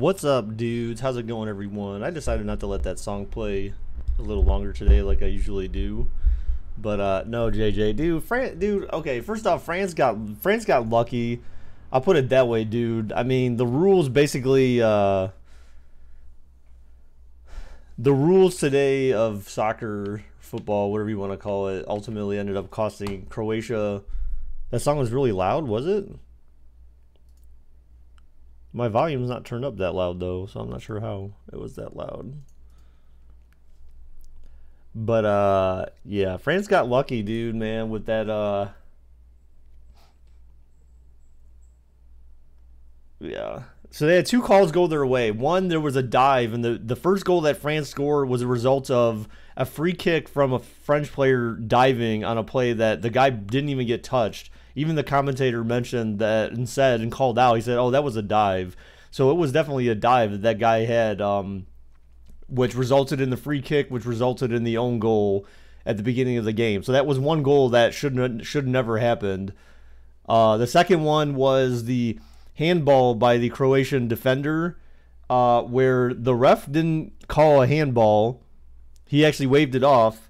What's up, dudes? How's it going, everyone? I decided not to let that song play a little longer today like I usually do. But no, JJ, dude, okay, first off, France got lucky. I'll put it that way, dude. I mean, the rules basically the rules today of soccer, football, whatever you want to call it, ultimately ended up costing Croatia. That song was really loud, was it? My volume's not turned up that loud though, so I'm not sure how it was that loud. But yeah, France got lucky, dude, man, with that yeah. So they had two calls go their way. One, there was a dive, and the first goal that France scored was a result of a free kick from a French player diving on a play that the guy didn't even get touched. Even the commentator mentioned that and said and called out. He said, "Oh, that was a dive." So it was definitely a dive that that guy had, which resulted in the free kick, which resulted in the own goal at the beginning of the game. So that was one goal that should never happened. The second one was the handball by the Croatian defender, where the ref didn't call a handball. He actually waved it off,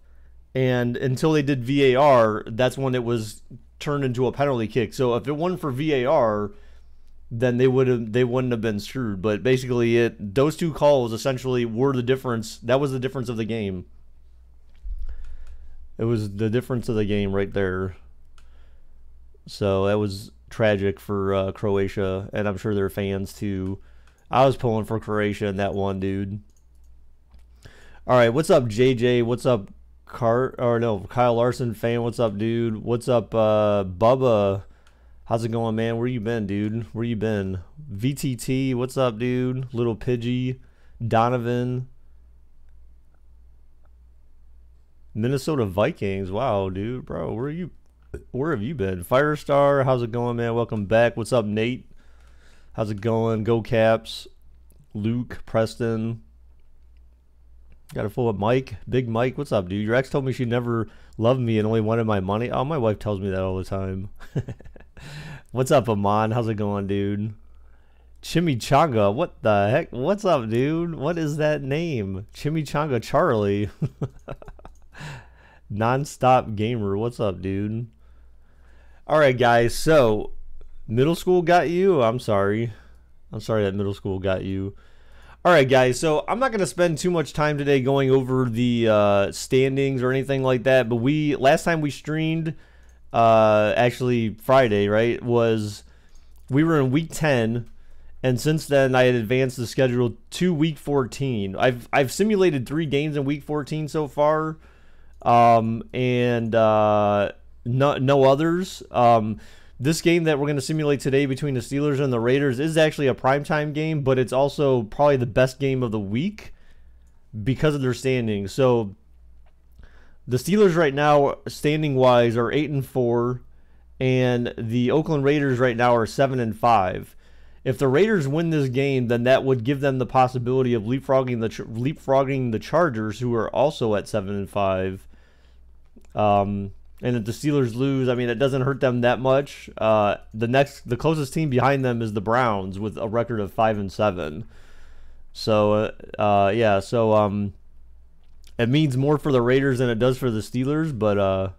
and until they did VAR, that's when it was turned into a penalty kick. So if it wasn't for VAR, then they wouldn't have been screwed. But basically, those two calls essentially were the difference. That was the difference of the game. It was the difference of the game right there. So that was tragic for Croatia, and I'm sure their fans too. I was pulling for Croatia in that one, dude. All right, what's up, JJ? What's up, Kyle Larson fan? What's up, dude? What's up, Bubba? How's it going, man? Where you been, dude? Where you been? VTT, what's up, dude? Little Pidgey, Donovan, Minnesota Vikings. Wow, dude, bro, where have you been? Firestar, how's it going, man? Welcome back. What's up, Nate? How's it going? Go Caps. Luke, Preston. Got a full of Mike. Big Mike, what's up, dude? Your ex told me she never loved me and only wanted my money. Oh, my wife tells me that all the time. What's up, Amon? How's it going, dude? Chimichanga, what the heck? What's up, dude? What is that name? Chimichanga Charlie. Nonstop Gamer, what's up, dude? All right, guys, so middle school got you? I'm sorry that middle school got you. All right, guys, so I'm not going to spend too much time today going over the standings or anything like that, but last time we streamed, actually Friday, right, we were in week 10, and since then I had advanced the schedule to week 14. I've simulated 3 games in week 14 so far, and no others. This game that we're going to simulate today between the Steelers and the Raiders is actually a primetime game, but it's also probably the best game of the week because of their standings. So the Steelers right now, standing-wise, are 8-4, and the Oakland Raiders right now are 7-5. If the Raiders win this game, then that would give them the possibility of leapfrogging the Chargers, who are also at 7-5. And if the Steelers lose, I mean, it doesn't hurt them that much. The closest team behind them is the Browns with a record of 5-7. So yeah, so it means more for the Raiders than it does for the Steelers. But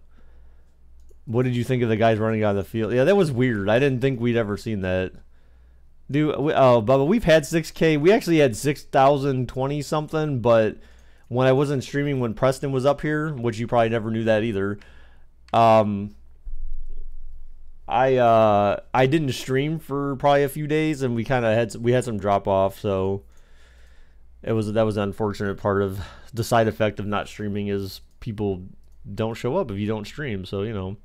what did you think of the guys running out of the field? Yeah, that was weird. I didn't think we'd ever seen that. Dude, Bubba, we've had 6K. We actually had 6,020 something, but when I wasn't streaming when Preston was up here, which you probably never knew that either. I didn't stream for probably a few days, and we had some drop off, so that was an unfortunate part of the side effect of not streaming is people don't show up if you don't stream, so you know.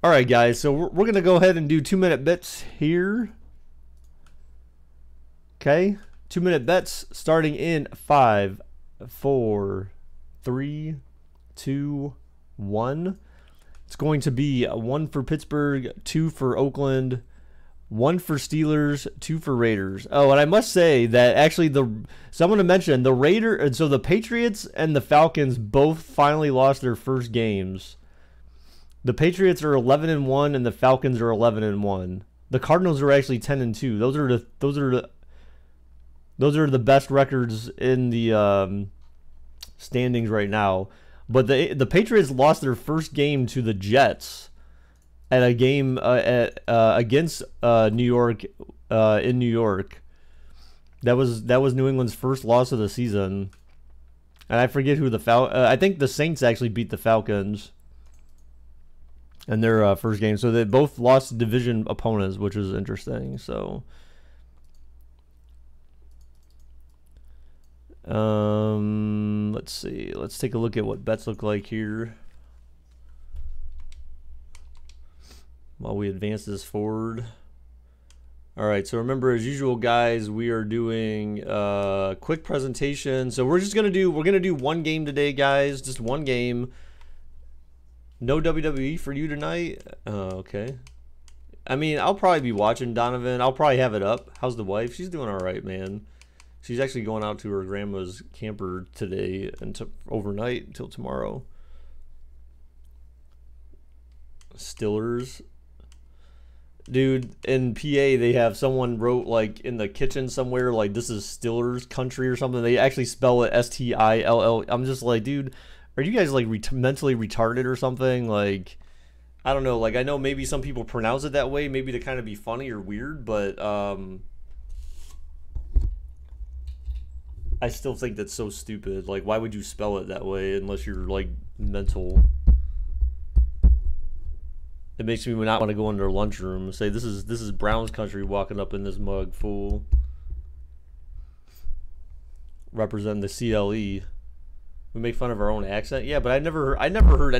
All right, guys, so we're gonna go ahead and do 2-minute bets here. Okay, 2-minute bets starting in 5, 4, 3, 2, 1. It's going to be 1 for Pittsburgh, 2 for Oakland, 1 for Steelers, 2 for Raiders. Oh, and I must say that actually someone to mention the Raiders, so the Patriots and the Falcons both finally lost their first games. The Patriots are 11-1 and the Falcons are 11-1. The Cardinals are actually 10-2. Those are the Those are the best records in the standings right now. But the Patriots lost their first game to the Jets at a game against New York in New York. That was New England's first loss of the season, and I forget who I think the Saints actually beat the Falcons in their first game. So they both lost division opponents, which is interesting. So. Let's see. Let's take a look at what bets look like here while we advance this forward. All right, so remember, as usual, guys, we are doing a quick presentation. So we're gonna do one game today, guys. Just one game. No WWE for you tonight. Okay. I mean, I'll probably be watching Donovan. I'll probably have it up. How's the wife? She's doing all right, man. She's actually going out to her grandma's camper today and overnight until tomorrow. Stillers. Dude, in PA, they have someone wrote, like, in the kitchen somewhere, like, this is Stillers country or something. They actually spell it S-T-I-L-L. I'm just like, dude, are you guys, like, mentally retarded or something? Like, I don't know. Like, I know maybe some people pronounce it that way, maybe to kind of be funny or weird, but, I still think that's so stupid. Like, why would you spell it that way unless you're, like, mental? It makes me not want to go into their lunchroom and say, this is Brown's country walking up in this mug, fool. Representing the CLE. We make fun of our own accent. Yeah, but I never heard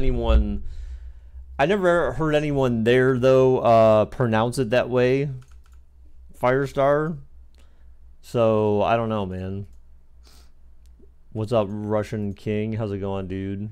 anyone there, though, pronounce it that way. Firestar. So, I don't know, man. What's up, Russian King? How's it going, dude?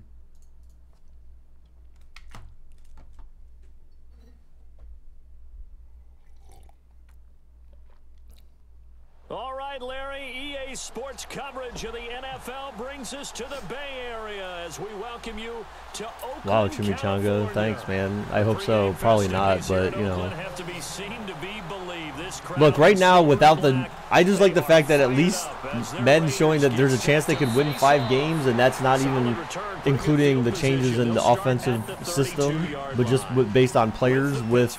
All right, Larry, EA Sports coverage of the NFL brings us to the Bay Area as we welcome you to Oakland, wow, Chimichanga. California. Thanks, man. I hope so. Probably not, but, you know. Have to be seen to be believed. This crowd Look, right now, without the... I just like the fact that at least Madden's showing that there's a chance they could win 5 games, and that's not even including the changes in the offensive system, but just based on players with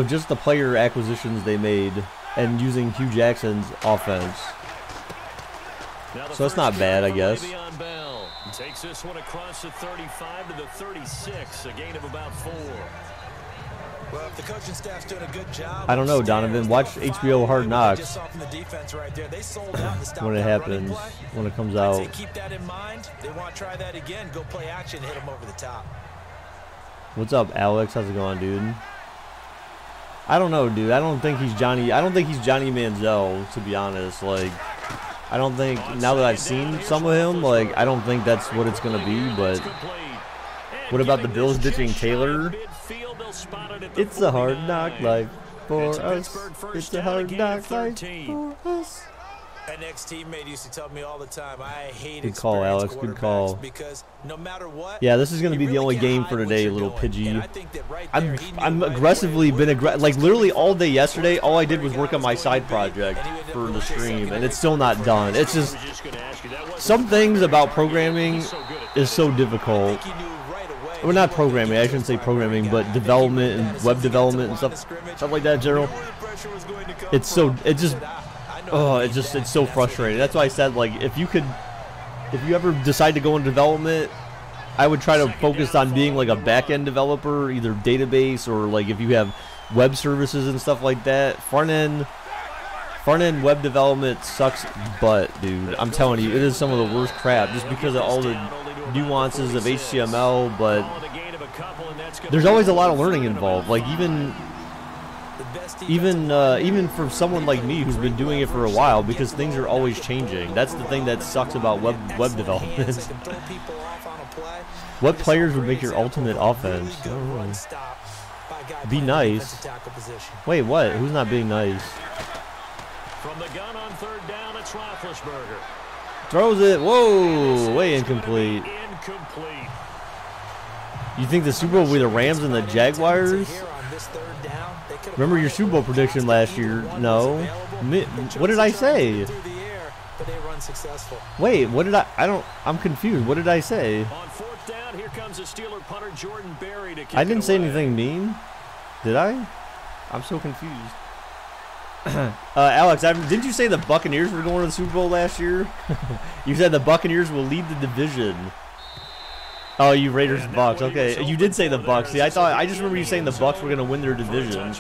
just the player acquisitions they made and using Hugh Jackson's offense. So it's not bad, I guess. Takes this one across the 35 to the 36, a gain of about 4. Well, if the coaching staff's doing a good job, I don't know, Donovan. Watch HBO Hard Knocks when it happens, when it comes out. Keep that in mind. They want to try that again. Go play action, hit them over the top. What's up, Alex? How's it going, dude? I don't know, dude. I don't think he's Johnny Manziel, to be honest. Like, I don't think, now that I've seen some of him, like, I don't think that's what it's going to be, but what about the Bills ditching Taylor? It's a hard knock life for us. It's a hard knock life for us. An ex-teammate used to tell me all the time, I hate good call, Alex. Good call. Because no matter what, yeah, this is going to be the only game for today, little Pidgey. I'm aggressively been like literally all day yesterday. All I did was work on my side project for the stream, and it's still not done. It's just some things about programming is so difficult. Well, not programming. I shouldn't say programming, but development and web development and stuff like that in general. It's so it's so frustrating. That's why I said, like, if you ever decide to go in development, I would try to focus on being like a back-end developer, either database or like if you have web services and stuff like that. Front-end web development sucks butt, dude. I'm telling you, it is some of the worst crap just because of all the nuances of HTML, but there's always a lot of learning involved. Like even for someone like me who's been doing it for a while, because things are always changing. That's the thing that sucks about web development. What players would make your ultimate offense? Oh, be nice. Wait, what? Who's not being nice? From the gun on 3rd down, it's Roethlisberger. Throws it. Whoa, way incomplete. You think the Super Bowl will be the Rams and the Jaguars? On this 3rd down, they Remember your Super Bowl prediction last year? No. What did I say? Wait, what did I'm confused. What did I say? On fourth down, here comes the Steeler punter Jordan Berry to kick I didn't it say away. anything mean. Did I? I'm so confused. Alex, didn't you say the Buccaneers were going to the Super Bowl last year? You said the Buccaneers will lead the division. Oh, you Raiders and Bucks. Okay, you did say the Bucks. See, I just remember you saying the Bucks were going to win their division.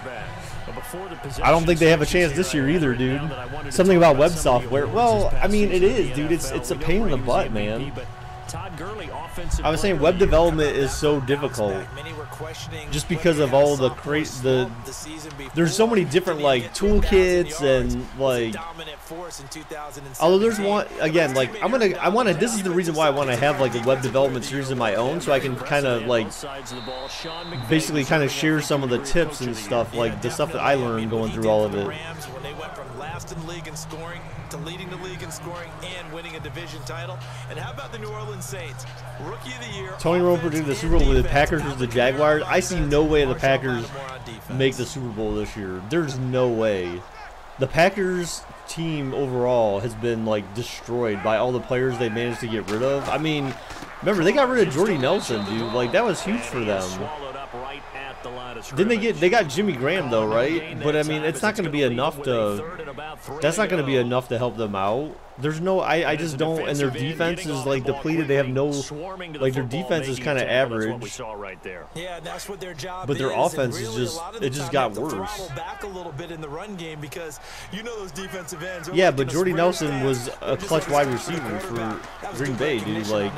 I don't think they have a chance this year either, dude. Something about web software. Well, I mean, it is, dude. It's a pain in the butt, man. I was saying web development is so difficult just because of all the there's so many different like toolkits and like, although there's one again, like this is the reason why I want to have like a web development series of my own, so I can kind of like basically kind of share some of the tips and stuff, like the stuff that I learned going through all of it. Last in the league in scoring to leading the league in scoring and winning a division title. And how about the New Orleans Saints? Rookie of the year. Tony Romo predicted the Super Bowl with the Packers versus the Jaguars. I see no way the Packers make the Super Bowl this year. There's no way. The Packers team overall has been like destroyed by all the players they managed to get rid of. I mean, remember they got rid of Jordy Nelson, dude. Like that was huge for them. Didn't they got Jimmy Graham though, right? But I mean, it's not going to be enough to. That's not going to be enough to help them out. There's no, I just don't, and their defense is like depleted. They have no, like their defense is kind of average. Yeah, that's what their job but their is, offense is just, it just got worse. Back a little bit in the run game because you know those defensive ends. Yeah, but Jordy Nelson was a clutch wide receiver for Green Bay, dude. Like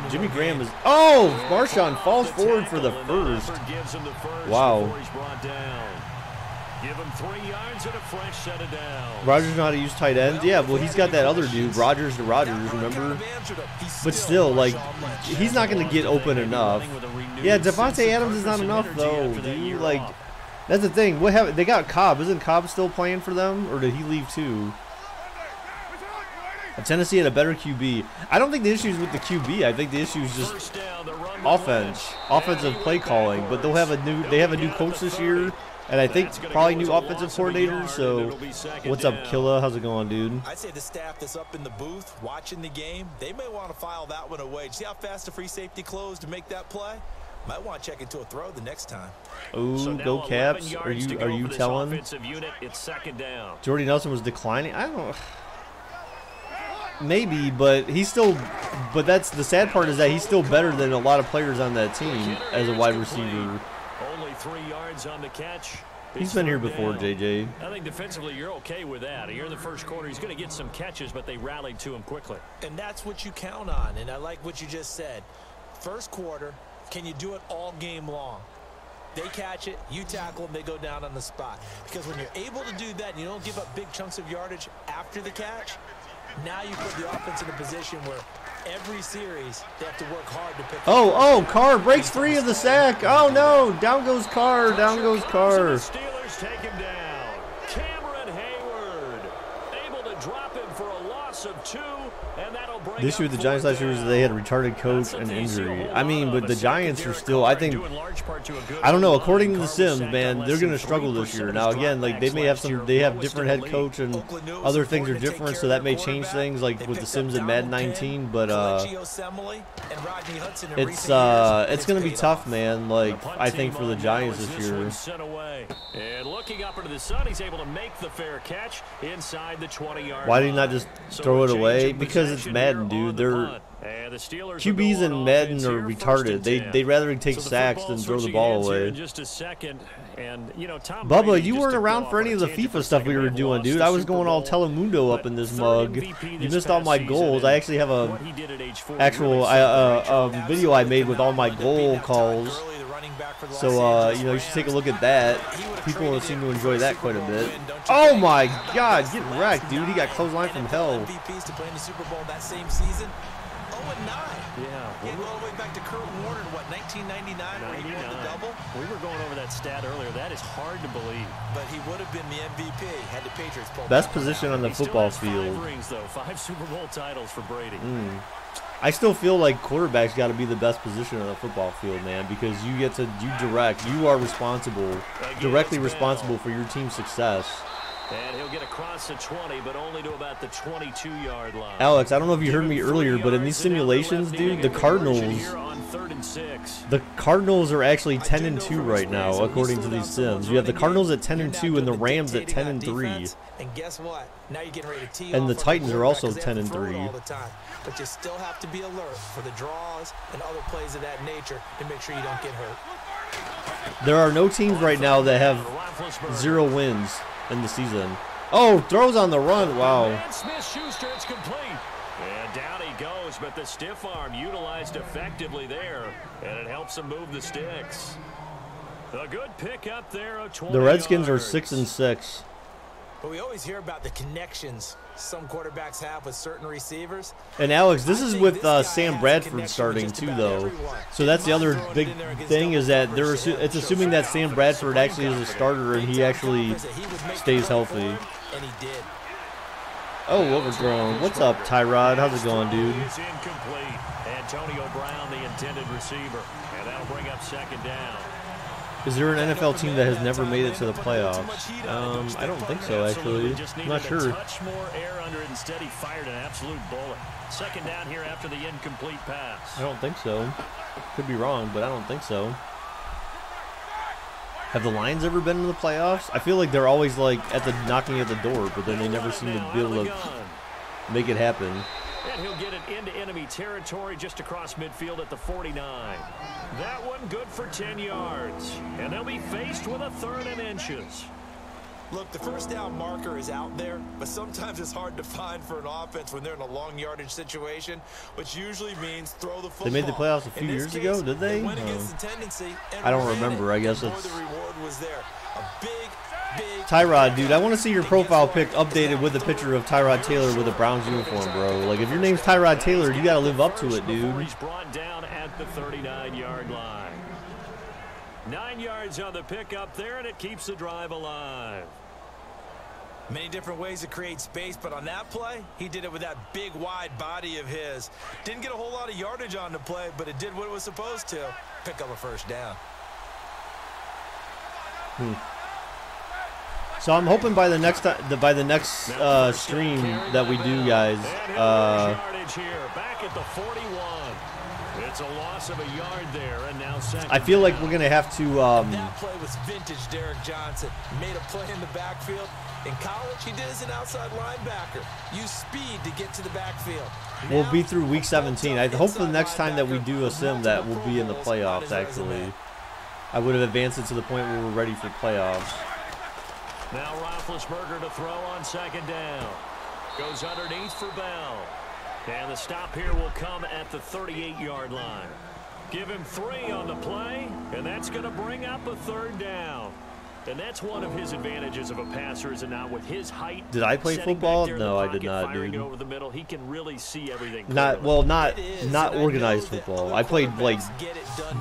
Jimmy Graham is. Oh, Marshawn falls forward for the first. Wow. Give him 3 yards and a fresh set of downs. Rodgers know how to use tight ends. Yeah, well, he's got that other dude, Rodgers to Rodgers, remember? But still, like, he's not going to get open enough. Yeah, Devontae Adams is not enough, though, dude. Like, that's the thing. What happened? They got Cobb. Isn't Cobb still playing for them, or did he leave too? Tennessee had a better QB. I don't think the issue is with the QB. I think the issue is just offensive play calling. But they have a new coach this year. And I think probably new offensive coordinator. So, what's up, Killa? How's it going, dude? I'd say the staff that's up in the booth watching the game, they may want to file that one away. See how fast the free safety closed to make that play? Might want to check into a throw the next time. Ooh, go Caps! Are you telling? Jordy Nelson was declining. I don't know. Maybe, but he's still. But that's the sad part is that he's still better than a lot of players on that team as a wide receiver. Only 3 yards on the catch. He's been here before, JJ. I think defensively you're okay with that. Here in the first quarter, he's going to get some catches, but they rallied to him quickly. And that's what you count on, and I like what you just said. First quarter, can you do it all game long? They catch it, you tackle them, they go down on the spot. Because when you're able to do that and you don't give up big chunks of yardage after the catch, now you put the offense in a position where every series they have to work hard to pick up. Oh, Carr breaks free of the sack. Oh, no. Down goes Carr. Down goes Carr. Steelers take him down. Cameron Hayward able to drop him for a loss of 2, and that'll bring the issue with the Giants last year was that they had a retarded coach and injury. I mean, but the Giants are still, I think, I don't know. According to the Sims, man, they're going to struggle this year. Now, again, like they may have they have different head coach and other things are different, so that may change things, like with the Sims and Madden 19. But it's going to be tough, man. Like I think for the Giants this year. And looking up into the sun, he's able to make the fair catch inside the 20-yard. Why did he not just throw it away? Because it's Madden, dude. They're QBs in Madden are retarded. They'd rather take sacks than throw the ball away. Bubba, you weren't around for any of the FIFA stuff we were doing, dude. I was going all Telemundo up in this mug. You missed all my goals. I actually have a actual video I made with all my goal calls. So, you know, you should take a look at that. People seem to enjoy that quite a bit. Oh my God, getting wrecked, dude. He got clothesline from hell. MVPs to play in the Super Bowl that same season. 0-9. Yeah. He went all the way back to Kurt Warner in, what, 1999 where he won the double? We were going over that stat earlier. That is hard to believe. But he would have been the MVP had the Patriots pulled best position on the football field. 5 rings, though. 5 Super Bowl titles for Brady. I still feel like quarterback's got to be the best position on the football field, man, because you are responsible, directly responsible for your team's success. And he'll get across the 20, but only to about the 22-yard line. Alex, I don't know if you heard me earlier, but in these simulations, dude, the Cardinals are actually 10-2 right now, according to these sims. You have the Cardinals at 10-2 and the Rams at 10-3. And guess what? Now you're getting ready to tee and the off Titans are also because they have to throw it 10-3. all the time. But you still have to be alert for the draws and other plays of that nature to make sure you don't get hurt. There are no teams right now that have 0 wins in the season. Oh, throws on the run. Wow. Smith-Schuster, it's complete. And down he goes, but the stiff arm utilized effectively there, and it helps him move the sticks. A good pick up there. The Redskins are 6-6. But we always hear about the connections some quarterbacks have with certain receivers. And Alex, this is with Sam Bradford starting too, though. So that's the other big thing is that it's assuming that Sam Bradford actually is a starter and he actually stays healthy. And he did. Oh, overthrown. What's up, Tyrod? How's it going, dude? Is incomplete. Antonio Brown, the intended receiver, and that'll bring up second down. Is there an NFL team that has never made it to the playoffs? I don't think so, actually. I'm not sure. Touch more air under it. Instead, he fired an absolute bullet. Second down here after the incomplete pass. I don't think so. Could be wrong, but I don't think so. Have the Lions ever been in the playoffs? I feel like they're always like knocking at the door, but then they never seem to be able to make it happen. And he'll get it into enemy territory just across midfield at the 49. That one good for 10 yards. And they'll be faced with a 3rd and inches. Look, the first down marker is out there, but sometimes it's hard to find for an offense when they're in a long yardage situation, which usually means throw the football. They made the playoffs a few years ago, did they? Went against the tendency, I don't remember. I guess the it's reward was there. A big Tyrod, dude. I want to see your profile pic updated with a picture of Tyrod Taylor with a Browns uniform, bro. Like, if your name's Tyrod Taylor, you got to live up to it, dude. He's brought down at the 39-yard line. 9 yards on the pickup there, and it keeps the drive alive. Many different ways to create space, but on that play, he did it with that big, wide body of his. Didn't get a whole lot of yardage on the play, but it did what it was supposed to. Pick up a first down. So I'm hoping by the next stream that we do, guys. Back at the 41. It's a loss of a yard there, and now second. I feel like we're gonna have to. That play was vintage Derek Johnson. Made a play in the backfield. In college, he did as an outside linebacker. Use speed to get to the backfield. We'll be through week 17. I hope the next time that we do a sim that we'll be in the playoffs. Actually, I would have advanced it to the point where we're ready for playoffs. Now Roethlisberger to throw on second down. Goes underneath for Bell. And the stop here will come at the 38-yard line. Give him 3 on the play, and that's going to bring up a 3rd down. And that's one of his advantages of a passer, is it not? With his height. Did I play football? No, I did not, dude. Over the middle, he can really see everything. Not organized football. I played like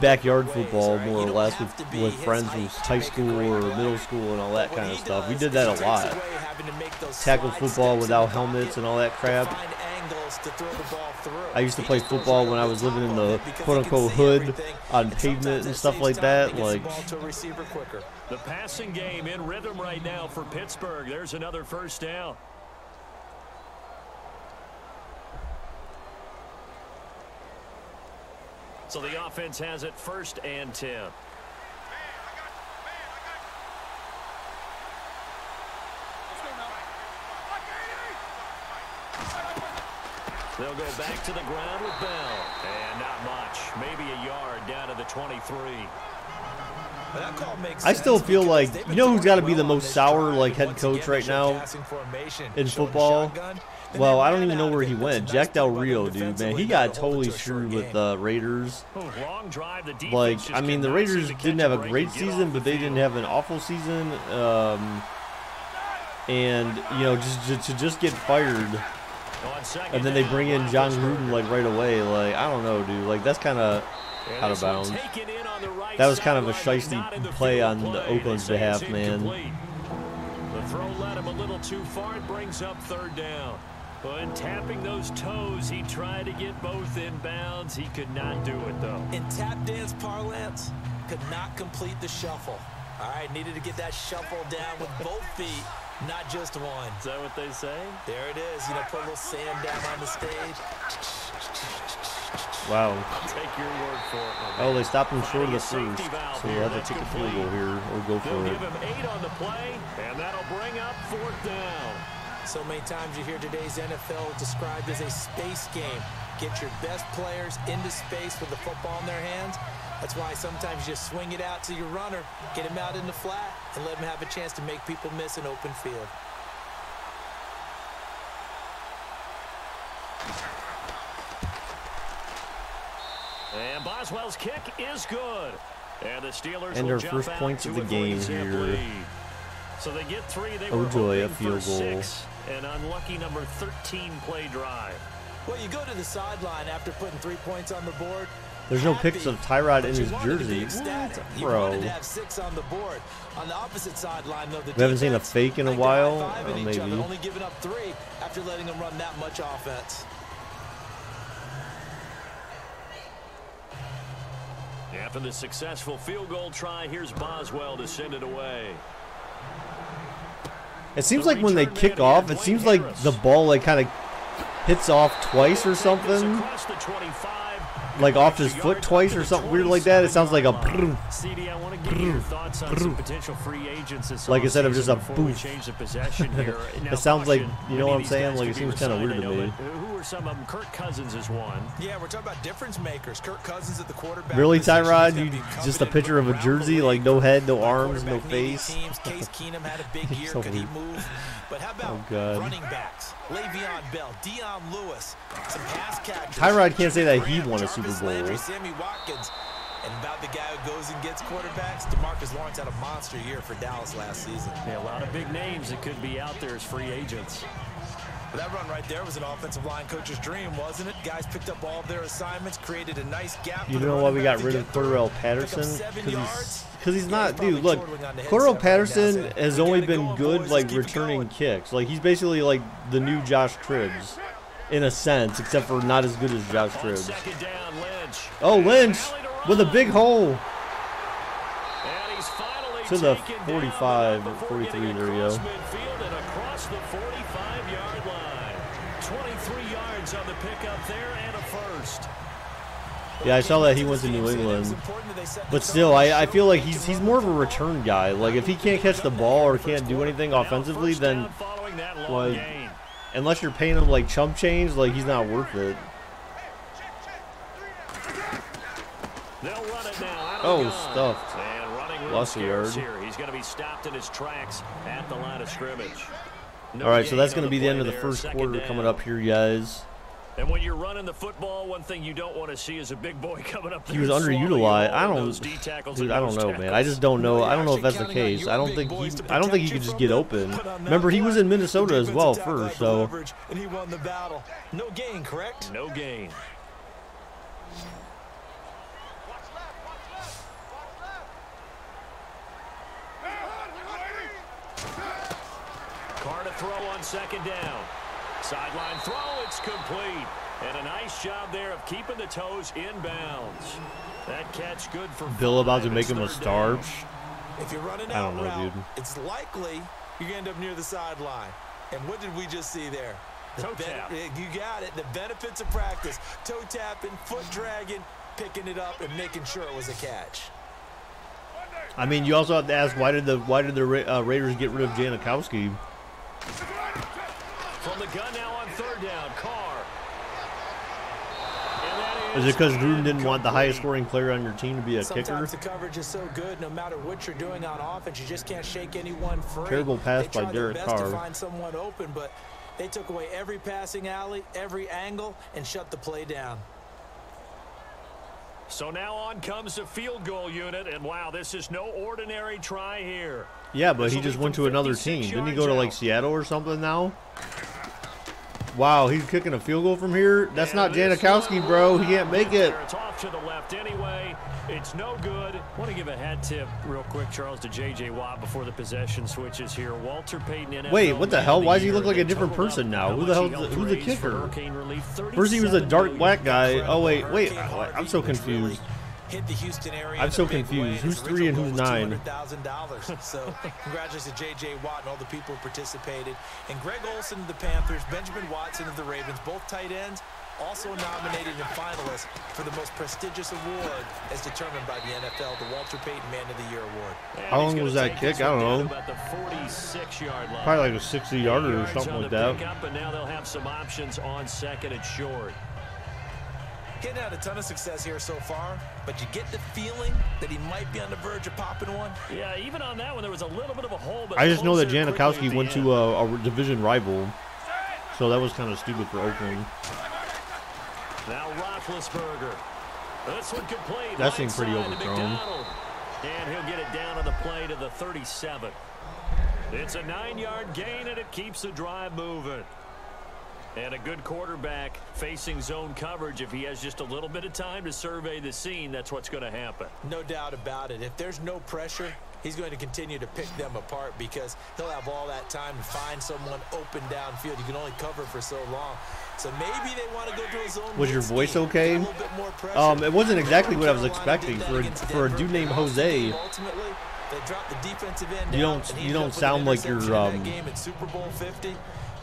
backyard football more or less with friends from high school or middle school and all that kind of stuff. We did that a lot. Tackle football without helmets and all that crap. I used to play football when I was living in the quote-unquote hood on pavement and stuff like that. Like, the passing game in rhythm right now for Pittsburgh. There's another first down. So the offense has it 1st and 10. They'll go back to the ground with Bell. And not much. Maybe a yard down to the 23. I still feel like, you know who's got to be the most sour like head coach right now in football? Well, I don't even know where he went. Jack Del Rio, dude, man. He got totally screwed with the Raiders. Like, I mean, the Raiders didn't have a great season, but they didn't have an awful season. And, you know, just get fired. And then they bring in John Gruden, like, right away. Like, I don't know, dude. Like, that's kind of out of bounds. That was kind of a shiesty play on the Oakland's behalf, man. The throw led him a little too far. It brings up 3rd down. When tapping those toes, he tried to get both in bounds. He could not do it, though. In tap dance parlance, could not complete the shuffle. All right, needed to get that shuffle down with both feet, not just one. Is that what they say? There it is. You know, put a little sand down on the stage. Wow. I'll take your word for it. Oh, they stopped him short of the first, so we'll have to kick a field goal here or go for They'll it. give him 8 on the play, and that'll bring up 4th down. So many times you hear today's NFL described as a space game. Get your best players into space with the football in their hands. That's why sometimes you swing it out to your runner, get him out in the flat, and let him have a chance to make people miss an open field. And Boswell's kick is good. And the Steelers And will their jump first out points to of the a game 40-zip here. lead. So they get 3. They Oh were joy, a hoping for field goal. 6. An unlucky number 13 play drive. Well, you go to the sideline after putting 3 points on the board. There's no happy, picks of Tyrod in but you his wanted to be jersey. ecstatic. You Bro. wanted to have 6 on the board. On the opposite sideline, though, the We haven't seen a defense, fake in a like they're while. high-fiving each Maybe. other, only giving up 3 after letting them run that much offense. After the successful field goal try, here's Boswell to send it away. It seems like when they kick off, it seems like the ball like kind of hits off twice or something. Across the 25. Like off his foot twice or something weird like that. It sounds like a CD, I want to get your thoughts on some potential free agents this like instead of just a before we boof. change the possession here. Now, It sounds like, caution, you know many what of I'm these saying? guys Like, could it be seems kinda resigned, weird to I know, me. but who are some of them? Kirk Cousins is one. Yeah, we're talking about difference makers. Kirk Cousins at the quarterback. Really, position is Tyrod? gonna You be just a coveted picture of a around the jersey, like league. no head, no By arms, no quarterback-needy face. teams. Case Keenum had a big year. So Could he weird. move? But how about Oh, God. running backs? Le'Veon Bell, Dion Lewis, some pass catchers. Tyrod can't say that he Graham, won a Jarvis Super Bowl. Landry, Sammy Watkins. And about the guy who goes and gets quarterbacks, DeMarcus Lawrence had a monster year for Dallas last season. Yeah, a lot of big names that could be out there as free agents. But that run right there was an offensive line coach's dream, wasn't it? Guys picked up all of their assignments, created a nice gap. You for the know why running we back got to rid get of through. Cordell Pick up Patterson? 7 yards. Because he's not, probably dude, look, chortling on the Cordell headset right now, Patterson saying, has "We only gotta been go, good, boys. like, Let's keep it returning going." kicks. Like, he's basically like the new Josh Tribbs, in a sense, except for not as good as Josh On Tribbs. 2nd down, Lynch. Oh, Lynch with a big hole And he's finally to the taken down 45, before 43, getting there you go. across midfield and across the 45-yard line. 23 yards on the pickup there and a first. Yeah, I saw that he went to New England. But still, I feel like he's more of a return guy. Like, if he can't catch the ball or can't do anything offensively, Now, first then, down following that long like, gain. unless you're paying him, like, chump change, like, he's not worth it. They'll run it now. Out of Oh, the gun. stuffed. And running room Lost a scarce yard. here. He's going to be stopped in his tracks at the line of scrimmage. No All right, so gain that's on going to be the play end of the there. first Second quarter down. coming up here, guys. And when you're running the football, one thing you don't want to see is a big boy coming up there. He was and swallowing you underutilized. all I in don't, those D tackles dude. and I don't nose know, man. I tackles. just don't know. I don't know if that's the Actually counting on case. your I don't big think boys he. to I don't think he protect could you just from get them. open. But on that Remember, he was play, in Minnesota the as well defensive tackle first, had the so. leverage, and he won the battle. No gain, correct? No gain. Carr to throw on 2nd down. Sideline throw, it's complete. And a nice job there of keeping the toes in bounds. That catch good for Bill about to 5. make It's him a 3rd star. down. If you're running I out don't know, route, dude. it's likely you're going to end up near the sideline. And what did we just see there? Toe tap. You got it. The benefits of practice. Toe tapping, foot dragging, picking it up, and making sure it was a catch. I mean, you also have to ask why did the Raiders get rid of Janikowski? From the gun now on 3rd down, Carr. And that Is it because Gruden didn't want the incomplete. highest scoring player on your team to be a kicker? Sometimes the coverage is so good, no matter what you're doing on offense, you just can't shake anyone free. Terrible pass They by tried their Derek best Carr. to find someone open, but they took away every passing alley, every angle, and shut the play down. So now on comes the field goal unit, and wow, this is no ordinary try here. Yeah, but he This'll just be went from to another 56 team. Didn't he go yards to like out. Seattle or something now? Wow, he's kicking a field goal from here. That's not Janikowski, bro. He can't make it. It's off to the left anyway. It's no good. I want to give a hat tip real quick, Charles, to J.J. Watt before the possession switches here. Walter Payton. NFL Wait, what the hell? Why does he look like a They different totaled person up now? how Who the much hell? he helped Who's the raise for kicker? Hurricane Relief. First he was a dark $37 black guy. million. Oh wait, Hurricane I'm so Harvey, which really confused. hit the Houston area I'm in so a big way. confused. His Who's 3 and original who's goal 9? was $200,000. So congratulations to J.J. Watt and all the people who participated. And Greg Olsen of the Panthers, Benjamin Watson of the Ravens, both tight ends, also nominated and finalists for the most prestigious award as determined by the NFL, the Walter Payton Man of the Year Award. How long was that kick? I don't know. About the 46-yard line. Probably like a 60-yarder or something like that. And now they'll have some options on second and short. Getting had a ton of success here so far, but you get the feeling that he might be on the verge of popping one. Yeah, even on that one, there was a little bit of a hole. But I just know that closer quickly at Janikowski the went end. to a division rival, so that was kind of stupid for Oakland. Now Roethlisberger. This one complete. That seemed pretty Right side to overthrown. McDonald. And he'll get it down on the play to the 37. It's a 9-yard gain, and it keeps the drive moving. And a good quarterback facing zone coverage. If he has just a little bit of time to survey the scene, that's what's going to happen. No doubt about it. If there's no pressure, he's going to continue to pick them apart because he'll have all that time to find someone open downfield. You can only cover for so long. So maybe they want to go to a zone. Was your blitz voice scheme. okay? Get a little bit more pressure. It wasn't exactly what I was Carolina expecting did that for against a Denver. dude named And also, Jose. ultimately, they dropped the defensive end You down, don't- and he you don't ended up with sound an like you're, interception in that game in Super Bowl 50.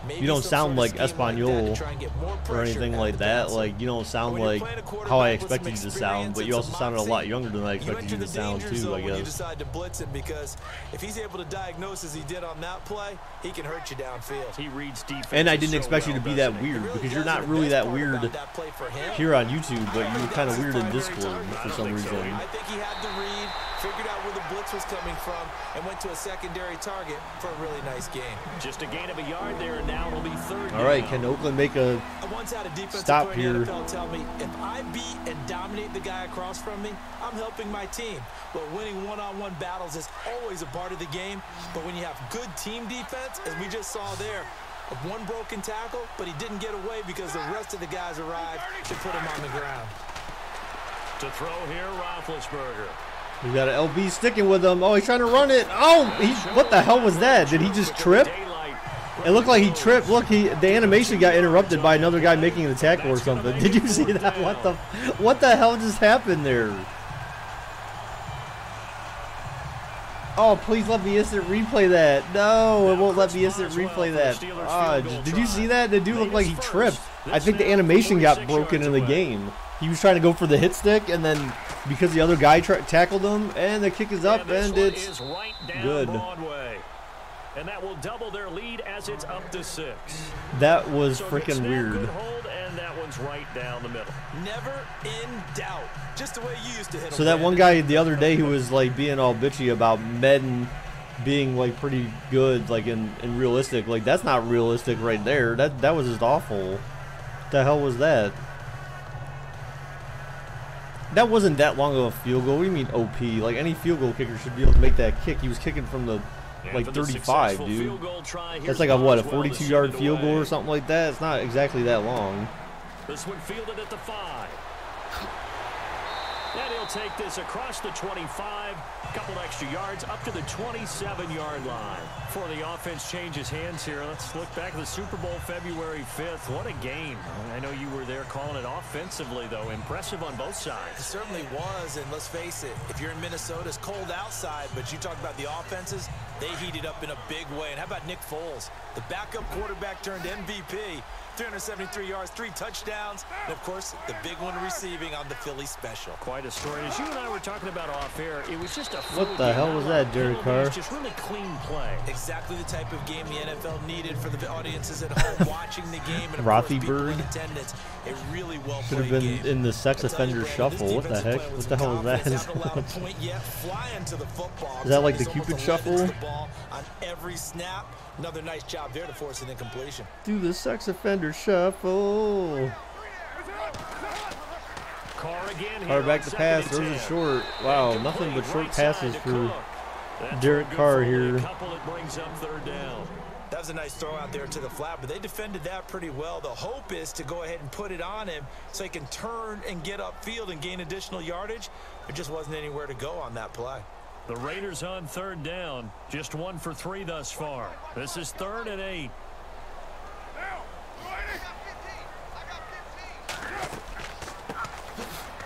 Maybe You don't some sound sort like of scheme like that to Espanol try and get more or pressure anything at like the that. passer. Like, you don't sound When you're like playing a how I quarterback with expected you some to sound, but you experience also and sounded a some lot moxie, younger than I you expected you enter to the sound danger too, zone I when you guess. decide to blitz him, because if he's able to diagnose as he did on that play, he can hurt you downfield. He reads defense. And I didn't so expect you well, to be doesn't that he? weird, It really because you're does, not and the really best that part weird about that play for him, here on YouTube, but you're kind of that was weird his in primary Discord target. for some reason. I think he had the read, figured out where the blitz was coming from, and went to a secondary target for a really nice game. Just a gain of a yard there, and now it'll be third. All right, down. can Oakland make a I once had a defensive Stop player in here. the NFL tell me, if I beat and dominate the guy across from me, I'm helping my team. But winning one-on-one battles is always a part of the game. But when you have good team defense, as we just saw there, of one broken tackle, but he didn't get away because the rest of the guys arrived to put him on the ground. To throw here, Roethlisberger. we got an LB sticking with him. Oh, he's trying to run it. Oh, what the hell was that? Did he just trip? It looked like he tripped. Look, the animation got interrupted by another guy making the tackle or something. Did you see that? What the hell just happened there? Oh, please let me instant replay that. No, it won't let me instant replay that. Did you see that? The dude looked like he tripped. I think the animation got broken in the game. He was trying to go for the hit stick, and then because the other guy tackled him, and the kick is up, and it's good. And that will double their lead as it's up to 6. That was So freaking McSnabb, weird. good hold, and that one's right down the middle. Never in doubt. Just the way you used to hit him. So that one guy the other day who was like being all bitchy about Madden being like pretty good, like in realistic, like that's not realistic right there. That was just awful. What the hell was that? That wasn't that long of a field goal. What do you mean OP? Like any field goal kicker should be able to make that kick. He was kicking from the like 35, dude. That's like a what, a 42-yard field goal or something like that? It's not exactly that long. This one fielded at the 5. And he'll take this across the 25, a couple extra yards up to the 27-yard line. Before the offense changes hands here, let's look back at the Super Bowl February 5th. What a game. I know you were there calling it offensively, though. Impressive on both It sides. certainly was, and let's face it, if you're in Minnesota, it's cold outside, but you talk about the offenses, they heated up in a big way. And how about Nick Foles, the backup quarterback turned MVP, 373 yards, 3 touchdowns, and of course, the big one receiving on the Philly special. Quite a story. As you and I were talking about off air, it was just a What the hell was that, Derek Carr? Just really clean play. Exactly the type of game the NFL needed for the audiences at home watching the game, and of course, people in Rothenberg attendance. A really well Could have played been game. in the sex I'll tell you, offender Brandon, shuffle. this What the defensive heck? play What was the hell was confidence, that? haven't allowed a point yet, flying to the football. Is that like the Somebody's Cupid almost shuffle? the ball on every snap. Another nice job there to force an incompletion. Do the sex offender shuffle. Carr again Carr here back on to second pass, and throws it 10. short. Wow, And nothing but complete short right side passes to for Cook. That's Derek good Carr for only here. a couple that brings up third down. That was a nice throw out there to the flat, but they defended that pretty well. The hope is to go ahead and put it on him so he can turn and get upfield and gain additional yardage. There just wasn't anywhere to go on that play. The Raiders on third down. Just 1 for 3 thus far. This is 3rd and 8.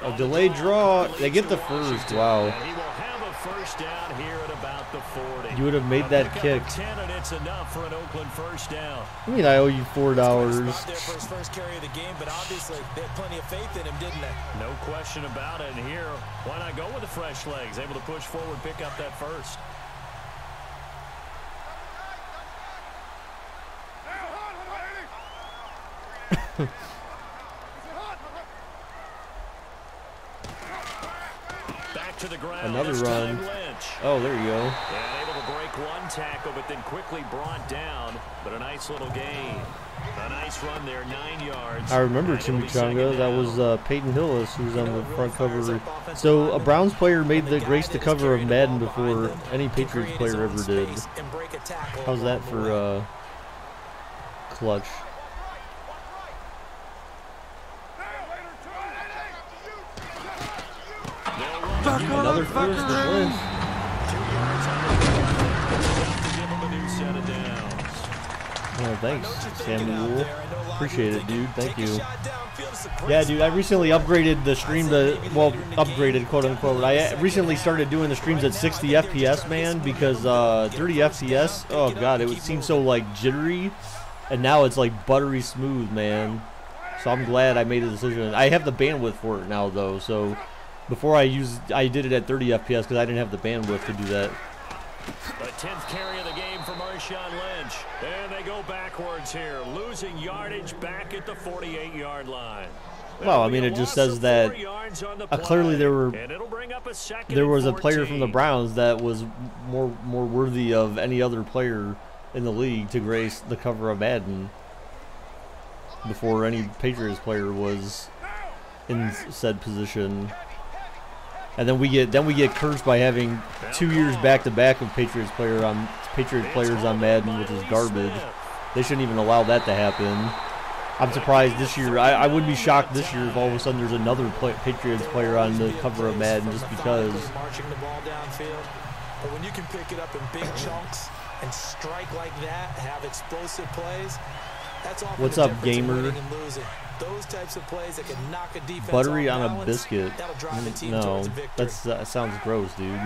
A delayed draw. They get the first. Wow. He will have a first down here at about the 40. You would have made that kick. 10, and it's enough for an Oakland first down. I mean, I owe you $4. There for his first carry of the game, but obviously they had plenty of faith in him, didn't they? No question about it. And here, why not go with the fresh legs? Able to push forward, pick up that first. Back to the ground. Another run. Oh, there you go. Yeah, able to break one tackle, but then quickly brought down. But a nice little gain. A nice run there, 9 yards. I remember Chimichanga. That was Peyton Hillis, who was on the front cover. So a Browns player made the grace the cover of Madden before any Patriots player ever did. How's that for clutch? Another first to win. Oh, thanks, Samuel. Appreciate it, dude. Thank you. Yeah, dude, I recently upgraded the stream to, well, upgraded, quote unquote. I recently started doing the streams at 60 FPS, man, because 30 FPS, oh god, it would seem so like jittery, and now it's like buttery smooth, man. So I'm glad I made a decision. I have the bandwidth for it now, though, so before I did it at 30 FPS because I didn't have the bandwidth to do that. The 10th carry of the game for Marshawn Lynch. And they go backwards here, losing yardage back at the 48-yard line. Well, I mean, it just says that clearly there was a player from the Browns that was more worthy of any other player in the league to grace the cover of Madden before any Patriots player was in said position. And then we get cursed by having 2 years back to back of Patriots players on Madden, which is garbage. They shouldn't even allow that to happen. I'm surprised this year. I wouldn't be shocked this year if all of a sudden there's another Patriots player on the cover of Madden just because. Marching the ball downfield, but when you can pick it up in big chunks and strike like that, have explosive plays, that's often What's the up, difference in gamer? winning and losing. Those types of plays that can knock a defense Buttery off on a balance, biscuit. that'll drive the team No, towards a victory. that sounds gross, dude.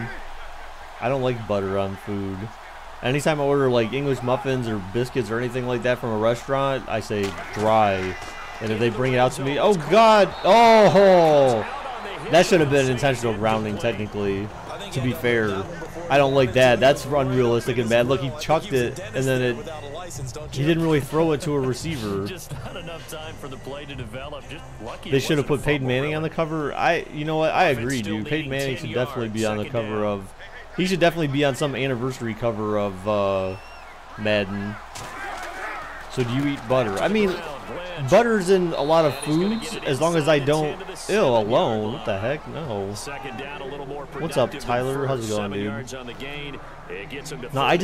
I don't like butter on food. Anytime I order like English muffins or biscuits or anything like that from a restaurant, I say dry. And if they bring it out to me, oh god, oh, that should have been intentional grounding technically. To be fair, I don't like that. That's unrealistic and bad. Look, he chucked it and then he didn't really throw it to a receiver. Just not enough time for the play to develop. Just lucky They should have put Peyton Manning on the cover. You know what? I agree, dude. Peyton Manning should definitely be on the cover of. He should definitely be on some anniversary cover of Madden. So do you eat butter? I mean, butter's in a lot of foods as long as I don't. Ew, alone. What the heck? No. What's up, Tyler? How's it going, dude? No,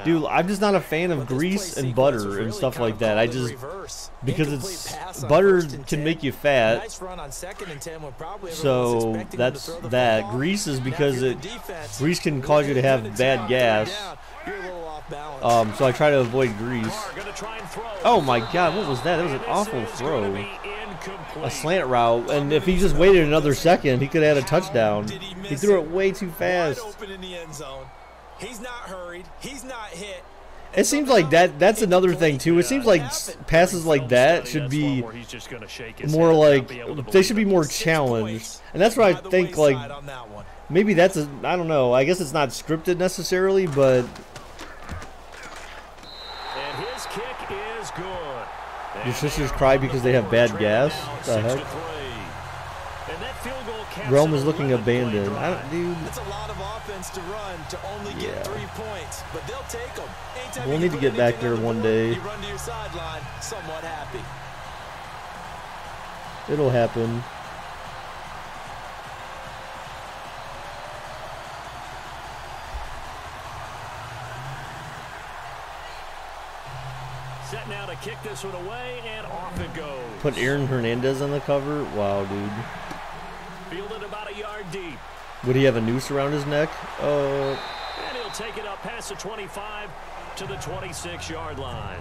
dude, I'm just not a fan of grease and butter and stuff like that. Because butter can make you fat. So that's that. Grease is because grease can cause you to have bad gas. So I try to avoid grease. Oh my god, what was that? That was an awful throw. A slant route, and if he just waited another second, he could have had a touchdown. He threw it way too fast. He's not hurried. He's not hit. It seems like that's another thing too. It seems like passes like that should be more like, they should be more challenged. And that's what I think, like, maybe that's I don't know. I guess it's not scripted necessarily, but and his kick is good. Your sisters cry because they have bad gas? What the heck? Rome is looking abandoned. Dude. That's a lot of offense to run to only get 3 points, but they'll take them. We'll need to get back there one day. You run to your sideline, somewhat happy. It'll happen. set now to kick this one away, and off it goes. Put Aaron Hernandez on the cover? Wow, dude. Fielded about a yard deep. Would he have a noose around his neck? And he'll take it up past the 25 to the 26-yard line.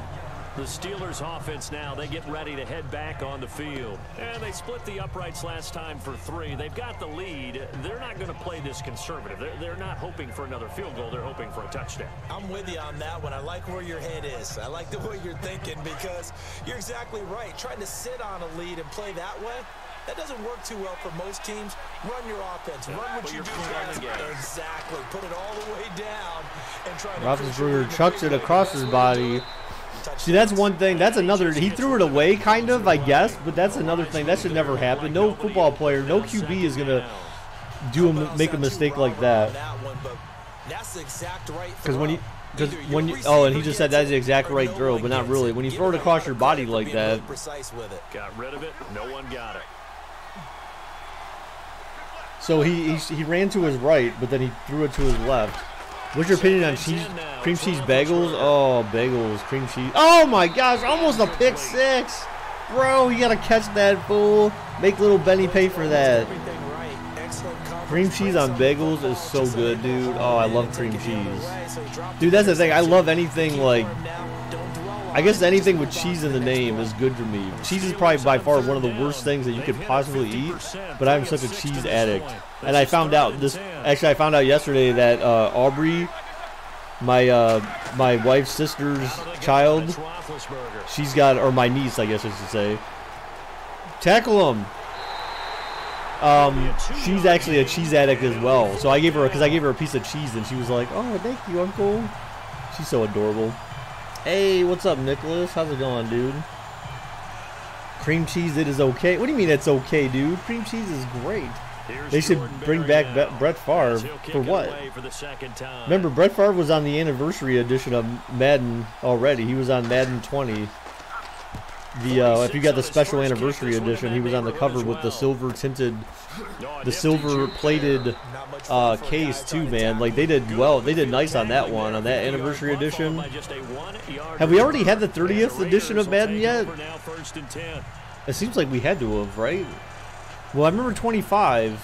The Steelers offense now, they get ready to head back on the field. And they split the uprights last time for 3. They've got the lead. They're not going to play this conservative. They're not hoping for another field goal. They're hoping for a touchdown. I'm with you on that one. I like where your head is. I like the way you're thinking because you're exactly right. Trying to sit on a lead and play that way, that doesn't work too well for most teams. Run your offense. Run what you do best. Exactly. Put it all the way down and try to... Roethlisberger chucks it across his body. See, that's one thing. That's another. He threw it away, kind of, I guess, but that's another thing. That should never happen. No football player, no QB is going to make a mistake like that. Because when you, oh, and he just said that's the exact right throw, but not really. When you throw it across your body like that. Got rid of it. No one got it. So he ran to his right, but then he threw it to his left. What's your opinion on cream cheese bagels? Oh, bagels, cream cheese. Oh my gosh, almost a pick 6. Bro, you got to catch that, fool. Make little Benny pay for that. Cream cheese on bagels is so good, dude. Oh, I love cream cheese. Dude, that's the thing. I love anything like... I guess anything with cheese in the name is good for me. Cheese is probably by far one of the worst things that you could possibly eat, but I'm such a cheese addict. And I found out this. Actually, I found out yesterday that Aubrey, my wife's sister's child, she's got, or my niece, I guess I should say. Tackle him. She's actually a cheese addict as well. So I gave her, because I gave her a piece of cheese, and she was like, "Oh, thank you, Uncle." She's so adorable. Hey, what's up, Nicholas? How's it going, dude? Cream cheese, it is okay. What do you mean it's okay, dude? Cream cheese is great. They should bring back Brett Favre for what? Remember, Brett Favre was on the anniversary edition of Madden already. He was on Madden 20. If you got the special anniversary edition, he was on the cover with the silver tinted, the silver plated case too, man. Like they did well. They did nice on that one, on that anniversary edition. Have we already had the 30th edition of Madden yet? It seems like we had to have, right? Well, I remember 25.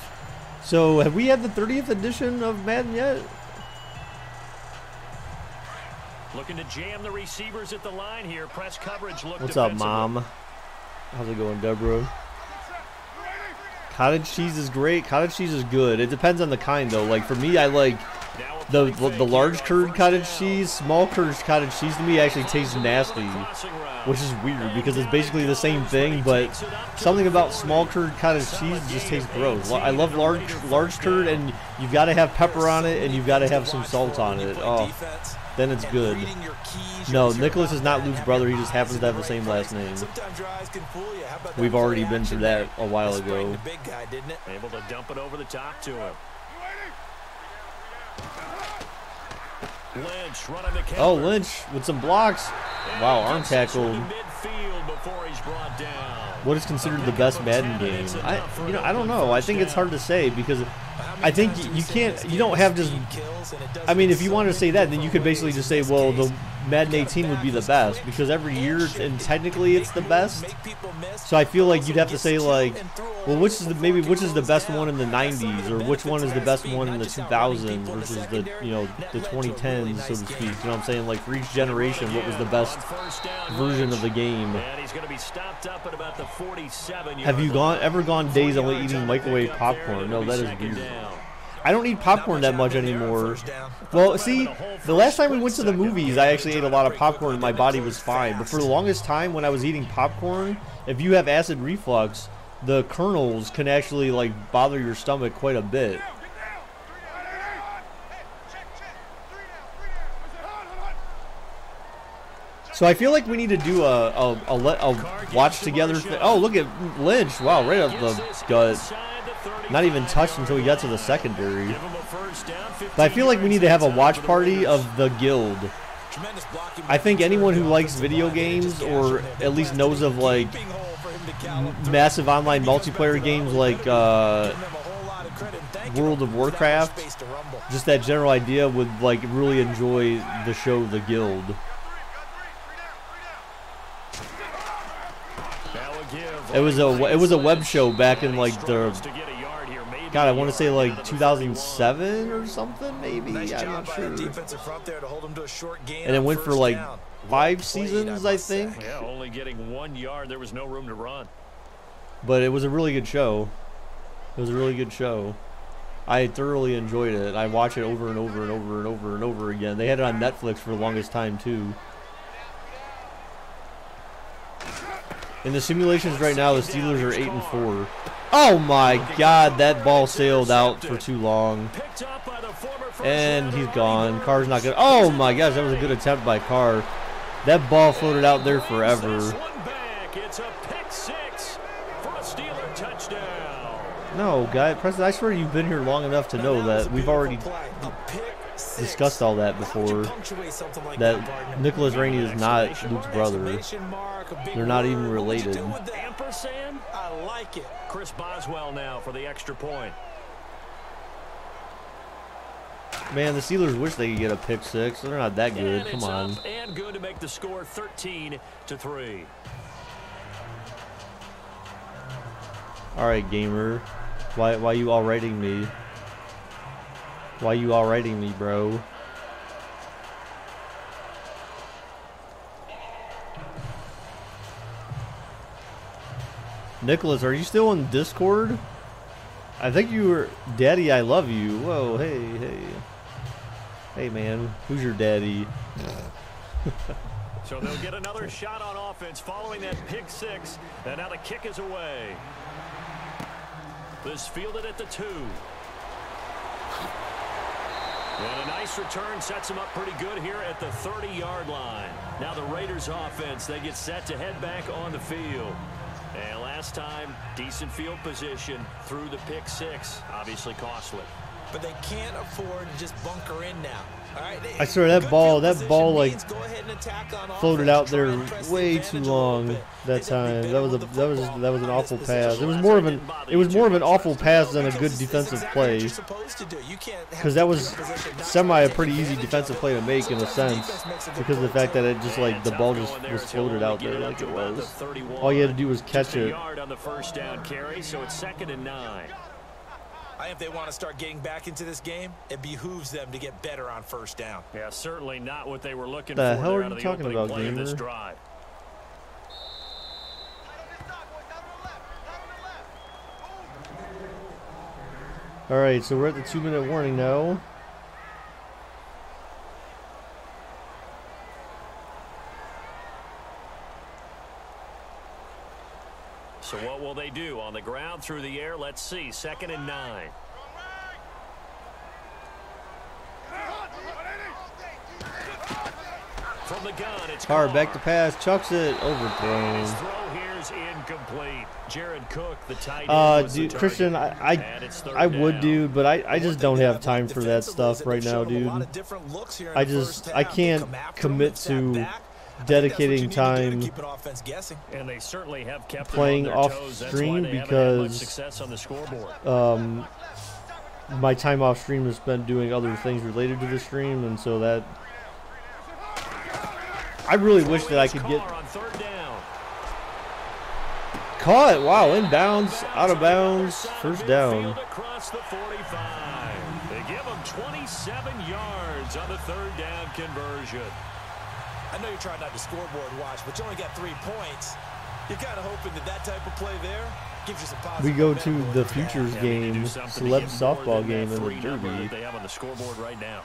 So have we had the 30th edition of Madden yet? Looking to jam the receivers at the line here. Press coverage. What's up, Mom? How's it going, Deborah? Cottage cheese is great. Cottage cheese is good. It depends on the kind, though. Like, for me, I like the large curd cottage cheese. Small curd cottage cheese to me actually tastes nasty, which is weird because it's basically the same thing, but something about small curd cottage cheese just tastes gross. I love large curd, and you've got to have pepper on it, and you've got to have some salt on it. Oh, then it's good. No, Nicholas is not Luke's brother. He just happens to have the same last name. We've already been through that a while ago. Able to dump it over the top to him. Lynch running the oh, Lynch with some blocks. Wow, arm tackle. What is considered the best Madden game? I don't know. I think it's hard to say because I think you don't have just. I mean, if you wanted to say that, then you could basically just say, well, the Madden 18 would be the best because every year, and technically it's the best. So I feel like you'd have to say like, well, which is the best one in the 90s, or which one is the best one in the 2000s versus the the 2010s, so to speak. You know what I'm saying? Like for each generation, what was the best version of the game? Have you ever gone days only eating microwave popcorn? No, that is weird. I don't eat popcorn that much anymore. Well, see, the last time we went to the movies, I actually ate a lot of popcorn and my body was fine. But for the longest time when I was eating popcorn, if you have acid reflux, the kernels can actually like bother your stomach quite a bit. So I feel like we need to do a watch together. Oh, look at Lynch. Wow, right up the gut. Not even touched until we got to the secondary. But I feel like we need to have a watch party of the guild. I think anyone who likes video games or at least knows of like massive online multiplayer games like World of Warcraft, just that general idea would like really enjoy the show The Guild. it was a web show back in like the, God, I want to say like 2007 or something, maybe. I'm not sure. And it went for like 5 seasons, I think. Yeah, only getting 1 yard. There was no room to run. But it was a really good show. It was a really good show. I thoroughly enjoyed it. I watch it over and over and over and over and over again. They had it on Netflix for the longest time too. In the simulations right now, the Steelers are 8-4. Oh my God, that ball sailed out for too long. And he's gone. Carr's not good. Oh my gosh, that was a good attempt by Carr. That ball floated out there forever. It's a pick six for a Steeler touchdown. No, guy, Preston, I swear you've been here long enough to know that we've already discussed all that before. That Nicholas Rainey is not Luke's brother. They're not even related. Ampersand? I like it. Chris Boswell now for the extra point. Man, the Steelers wish they could get a pick six. They're not that good. And come on. And good to make the score 13-3. All right, gamer. Why you all writing me? Why you all writing me, bro? Nicholas, are you still in Discord? I think you were. Daddy, I love you. Whoa, hey. Hey, man. Who's your daddy? So they'll get another shot on offense following that pick six. And now the kick is away. This fielded at the 2. And a nice return sets them up pretty good here at the 30-yard line. Now the Raiders offense, they get set to head back on the field. And last time, decent field position through the pick six. Obviously costly. But they can't afford to just bunker in now. All right, I swear that ball like floated out there way too long that time. That was an awful pass. It was more of an awful pass than a good defensive play. Because that was a pretty easy defensive play to make in a sense, because of the fact that it just like the ball just was floated out there like it was. All you had to do was catch it. On the first down carry, so it's 2nd and 9. If they want to start getting back into this game, it behooves them to get better on first down. Yeah, certainly not what they were looking the for. hell There are out you of talking about, play gamer? this drive. All right, so we're at the 2-minute warning now. So what will they do? On the ground, through the air, let's see. 2nd and 9. From the gun, it's Carr back to pass, chucks it, overthrown. His throw here's incomplete. Jared Cook, the tight end, was dude, the Christian, target. I would, dude, but I just don't have time for that stuff right now, dude. I can't commit to dedicating time and they certainly have kept playing off stream because my time off stream is spent doing other things related to the stream, and so that I really wish that I could get caught. Wow, inbounds, out of bounds, first down. Across the 45. They give them 27 yards on the 3rd down conversion. I know you're trying not to scoreboard watch, but you only got 3 points. You're kind of hoping that type of play there gives you some positive. We go to the futures game, celeb softball game in the Derby. They have on the scoreboard right now.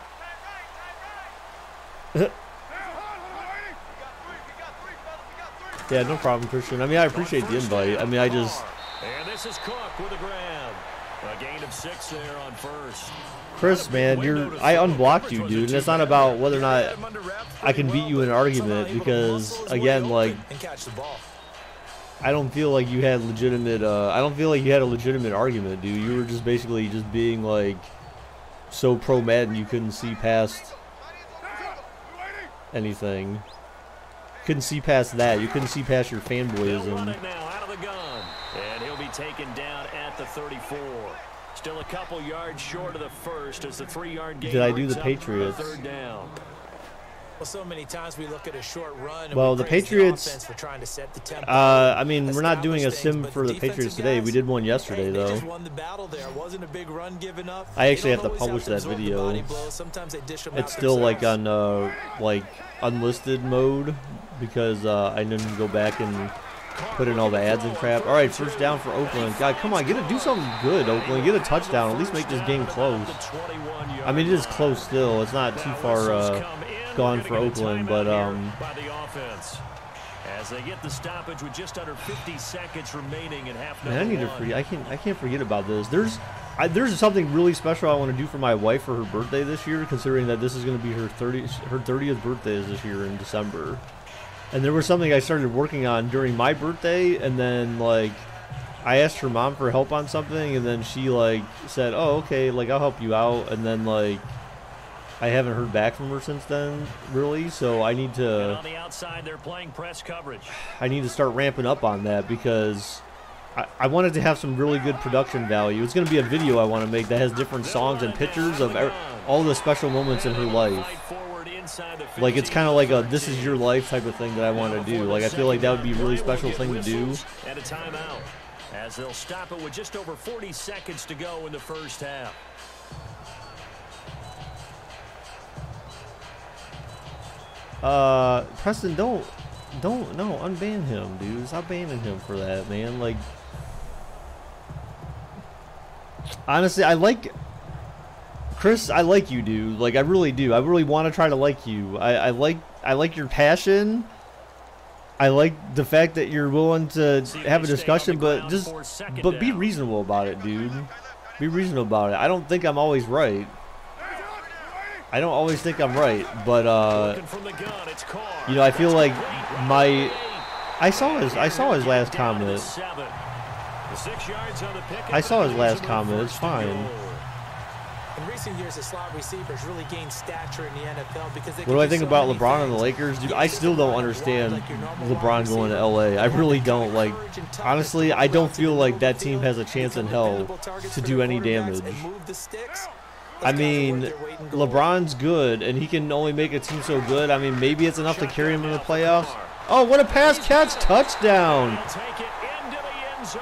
Yeah, no problem, Christian. I mean, I appreciate the invite. I mean, I just. And this is Cook with a grab. A gain of 6 there on first. Chris, man, I unblocked you, dude, and it's not about whether or not I can beat you in an argument, because again, like, I don't feel like you had legitimate. I don't feel like you had a legitimate argument, dude. You were just basically just being like so pro Madden you couldn't see past anything. Couldn't see past that. You couldn't see past your fanboyism. Now out of the gun, and he'll be taken down at the 34. Still a couple yards short of the first as the 3-yard gain. Did I do the Patriots? 3rd down. Well, so many times we look at a short run. And well, we the praise Patriots. offense for trying to set the tempo, I mean, we're not doing a establish sim things, for the but Patriots defensive today. We guys, did one yesterday, hey, though. They just won the battle there. It wasn't a big run given up. I actually have They to don't always publish that absorb the video. body blows. Sometimes they dish them It's out still like themselves. on like unlisted mode because I didn't go back and put in all the ads and crap. All right, first down for Oakland. God, come on, do something good, Oakland. Get a touchdown. At least make this game close. I mean, it is close still. It's not too far gone for Oakland, but as they get the stoppage with just under 50 seconds remaining in half man, I need to forget. I can't forget about this. There's something really special I want to do for my wife for her birthday this year, considering that this is going to be her 30th birthday is this year in December. And there was something I started working on during my birthday, and then like I asked her mom for help on something, and then she like said, "Oh, okay, like I'll help you out." And then like I haven't heard back from her since then, really. So I need to. On the outside, they're playing press coverage. I need to start ramping up on that because I wanted to have some really good production value. It's going to be a video I want to make that has different songs and pictures of all the special moments in her life. Like it's kind of like a "this is your life" type of thing that I want to do. Like I feel like that would be a really special thing to do. And a timeout as they'll stop it with just over 40 seconds to go in the first half. Preston, no, unban him, dude. Stop banning him for that, man. Like, honestly, I like Chris. I like you, dude. Like, I really do. I really want to try to like you. I like your passion. I like the fact that you're willing to have a discussion, but be reasonable about it, dude. Be reasonable about it. I don't think I'm always right. I don't always think I'm right, but you know, I feel like I saw his last comment. I saw his last comment. It's fine. In recent years, the slot receivers really gained stature in the NFL because they. What do I think about LeBron and the Lakers, dude? I still don't understand LeBron going to LA. I really don't. Like, honestly, I don't feel like that team has a chance in hell to do any damage. I mean, LeBron's good, and he can only make a team so good. I mean, maybe it's enough to carry him in the playoffs. Oh, what a pass catch touchdown!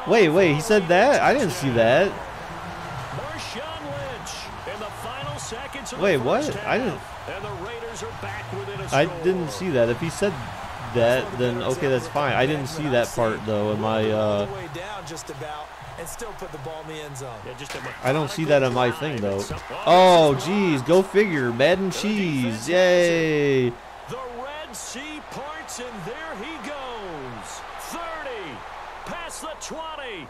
Wait, he said that? I didn't see that. Wait, what? I didn't see that. If he said that, then okay, that's fine. I didn't see that part though in my I don't see that on my thing though. Oh geez, go figure. Madden cheese. Yay. The Red Sea parts and there he goes. 30 past the 20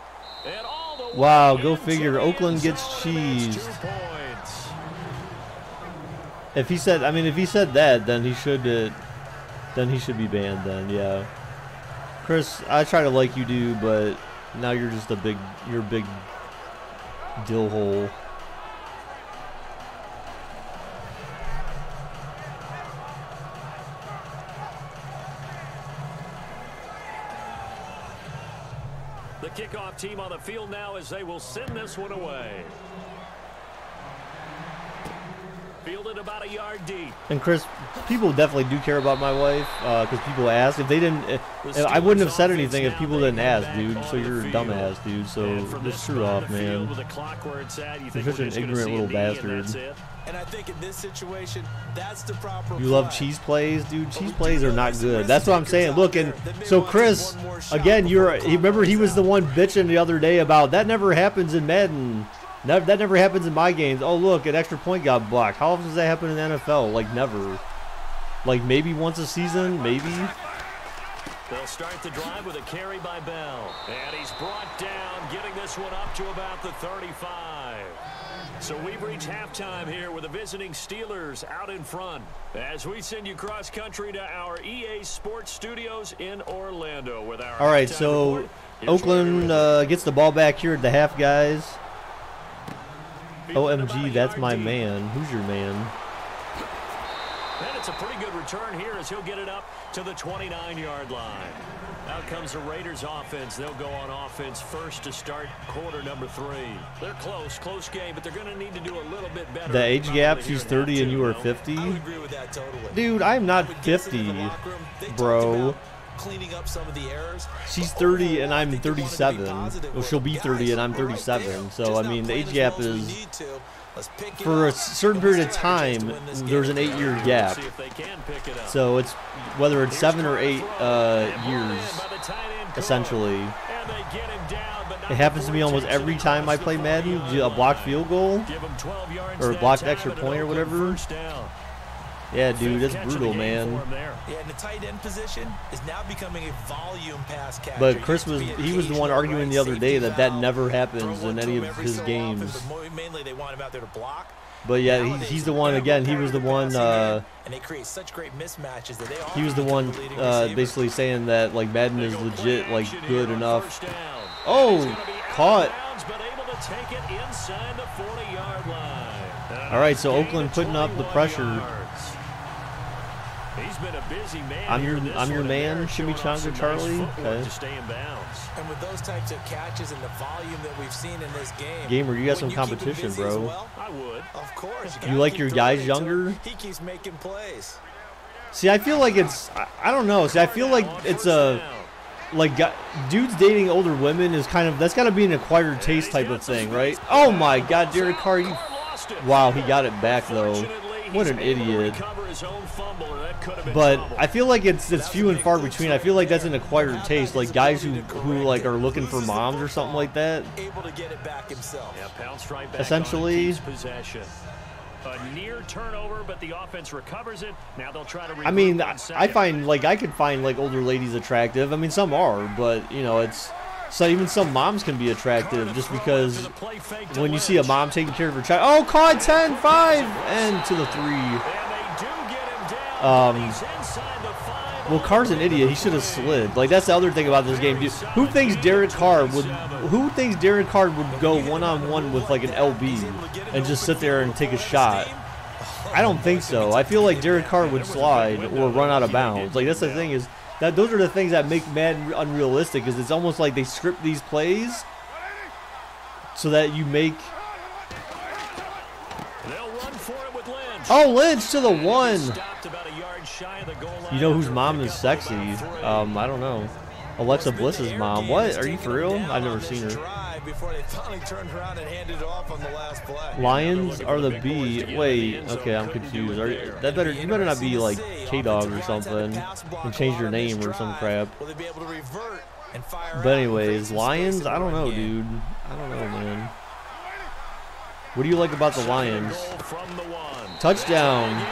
and all the way. Wow, go figure. Oakland gets cheesed. If he said that, then he should be banned then, yeah. Chris, I try to like you, dude, but now you're just a big dill hole. The kickoff team on the field now as they will send this one away. Fielded about a yard deep. And Chris, people definitely do care about my wife because people ask. If they didn't, I wouldn't have said anything if people didn't ask, dude. So you're a dumbass, dude. So just screw off, man. You're such an ignorant little bastard. And I think in this situation, that's the proper. You love cheese plays, dude. Cheese plays are not good. That's what I'm saying. Look, and so Chris, again, remember he was the one bitching the other day about that never happens in Madden. That never happens in my games. Oh, look, an extra point got blocked. How often does that happen in the NFL? Like, never. Like, maybe once a season, maybe. They'll start the drive with a carry by Bell. And he's brought down, getting this one up to about the 35. So we've reached halftime here with the visiting Steelers out in front. As we send you cross country to our EA Sports Studios in Orlando with our. All right, so Oakland gets the ball back here at the half, guys. OMG, that's my man. Who's your man? And it's a pretty good return here as he'll get it up to the 29-yard line. Out comes the Raiders offense. They'll go on offense first to start quarter number 3. They're close game, but they're going to need to do a little bit better. The age gap, she's 30 and you are 50? I would agree with that totally. Dude, I'm not 50, bro. Cleaning up some of the errors. She's 30 and I'm 37. Well, she'll be 30 and I'm 37. So, I mean, the age gap is... For a certain period of time, there's an 8-year gap. So it's whether it's 7 or 8 years, essentially. It happens to me almost every time I play Madden. A blocked field goal or a blocked extra point or whatever. Yeah, dude, it's brutal, man. Yeah, and the tight end position is now becoming a volume pass catcher. But Chris he was the one arguing the other day that never happens in any of his games. Mainly they want him out there to block. But yeah, he's the one again. He was the one. And they create such great mismatches that they are. He was the one basically saying that like Madden is legit, like good enough. Oh, caught. All right, so Oakland putting up the pressure. He's been a busy man. I'm your man, Chimichanga Charlie. Okay. To stay in bounds. And with those types of catches and the volume that we've seen in this game, Gamer, you got some competition, bro. Well, I would. Of course. You like your guys younger? He keeps making plays. See, I feel like it's I don't know. See, I feel like it's a like dudes dating older women is kind of that's got to be an acquired taste type of thing, right? Oh my God, Derek Carr! Wow, he got it back though. What an idiot. But I feel like it's few and far between. I feel like that's an acquired taste, like guys who like are looking for moms or something like that. Able to get it back himself. Yeah, pounced right back essentially. Possession. A near turnover, but the offense recovers it. Now they'll try to. I mean, I find like I could find like older ladies attractive. I mean, some are, but you know, it's. So even some moms can be attractive just because when you see a mom taking care of her child. Oh, caught 10-5 and to the 3. Well, Carr's an idiot. He should have slid. Like that's the other thing about this game, dude. Who thinks Derek Carr would go one-on-one with like an LB and just sit there and take a shot? I don't think so. I feel like Derek Carr would slide or run out of bounds. Like that's the thing is. Those are the things that make Madden unrealistic. Is it's almost like they script these plays so that you make. They'll run for it with Lynch. Oh, Lynch to the 1. Stopped about a yard shy of the goal line. You know whose mom is sexy? I don't know. Alexa Bliss's mom. What? Are you for real? I've never seen her. Before they finally turned around and handed it off on the last play. Lions are the B. Wait, okay, I'm confused. You better not be like K-Dog or something and change your name or some crap. But anyways, Lions, I don't know, dude. I don't know, man. What do you like about the Lions? Touchdown.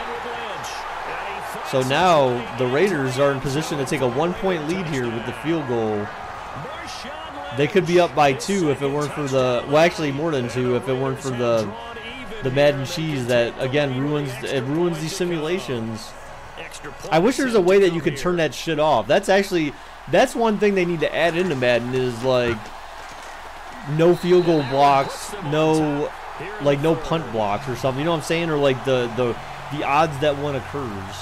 So now the Raiders are in position to take a 1-point lead here with the field goal. They could be up by 2 if it weren't for the, well, actually more than 2 if it weren't for the Madden cheese that again ruins these simulations. I wish there's a way that you could turn that shit off. That's one thing they need to add into Madden is like no field goal blocks, no punt blocks or something. You know what I'm saying? Or like the odds that one occurs.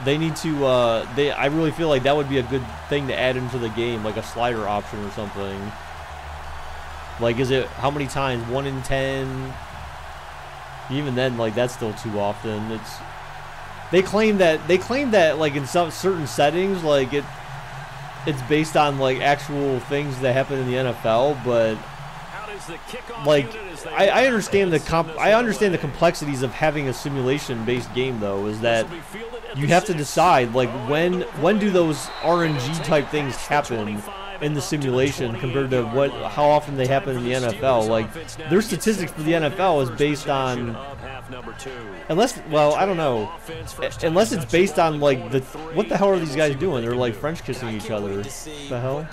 They need to. I really feel like that would be a good thing to add into the game, like a slider option or something. Like, is it how many times? 1 in 10. Even then, like that's still too often. They claim that like in some certain settings, like it's based on like actual things that happen in the NFL, but like I understand the complexities of having a simulation-based game though. Is that you have to decide like when do those RNG type things happen in the simulation compared to how often they happen in the NFL. Like their statistics for the NFL is based on unless I don't know unless it's based on like what the hell are these guys doing? They're like French kissing each other. What the hell?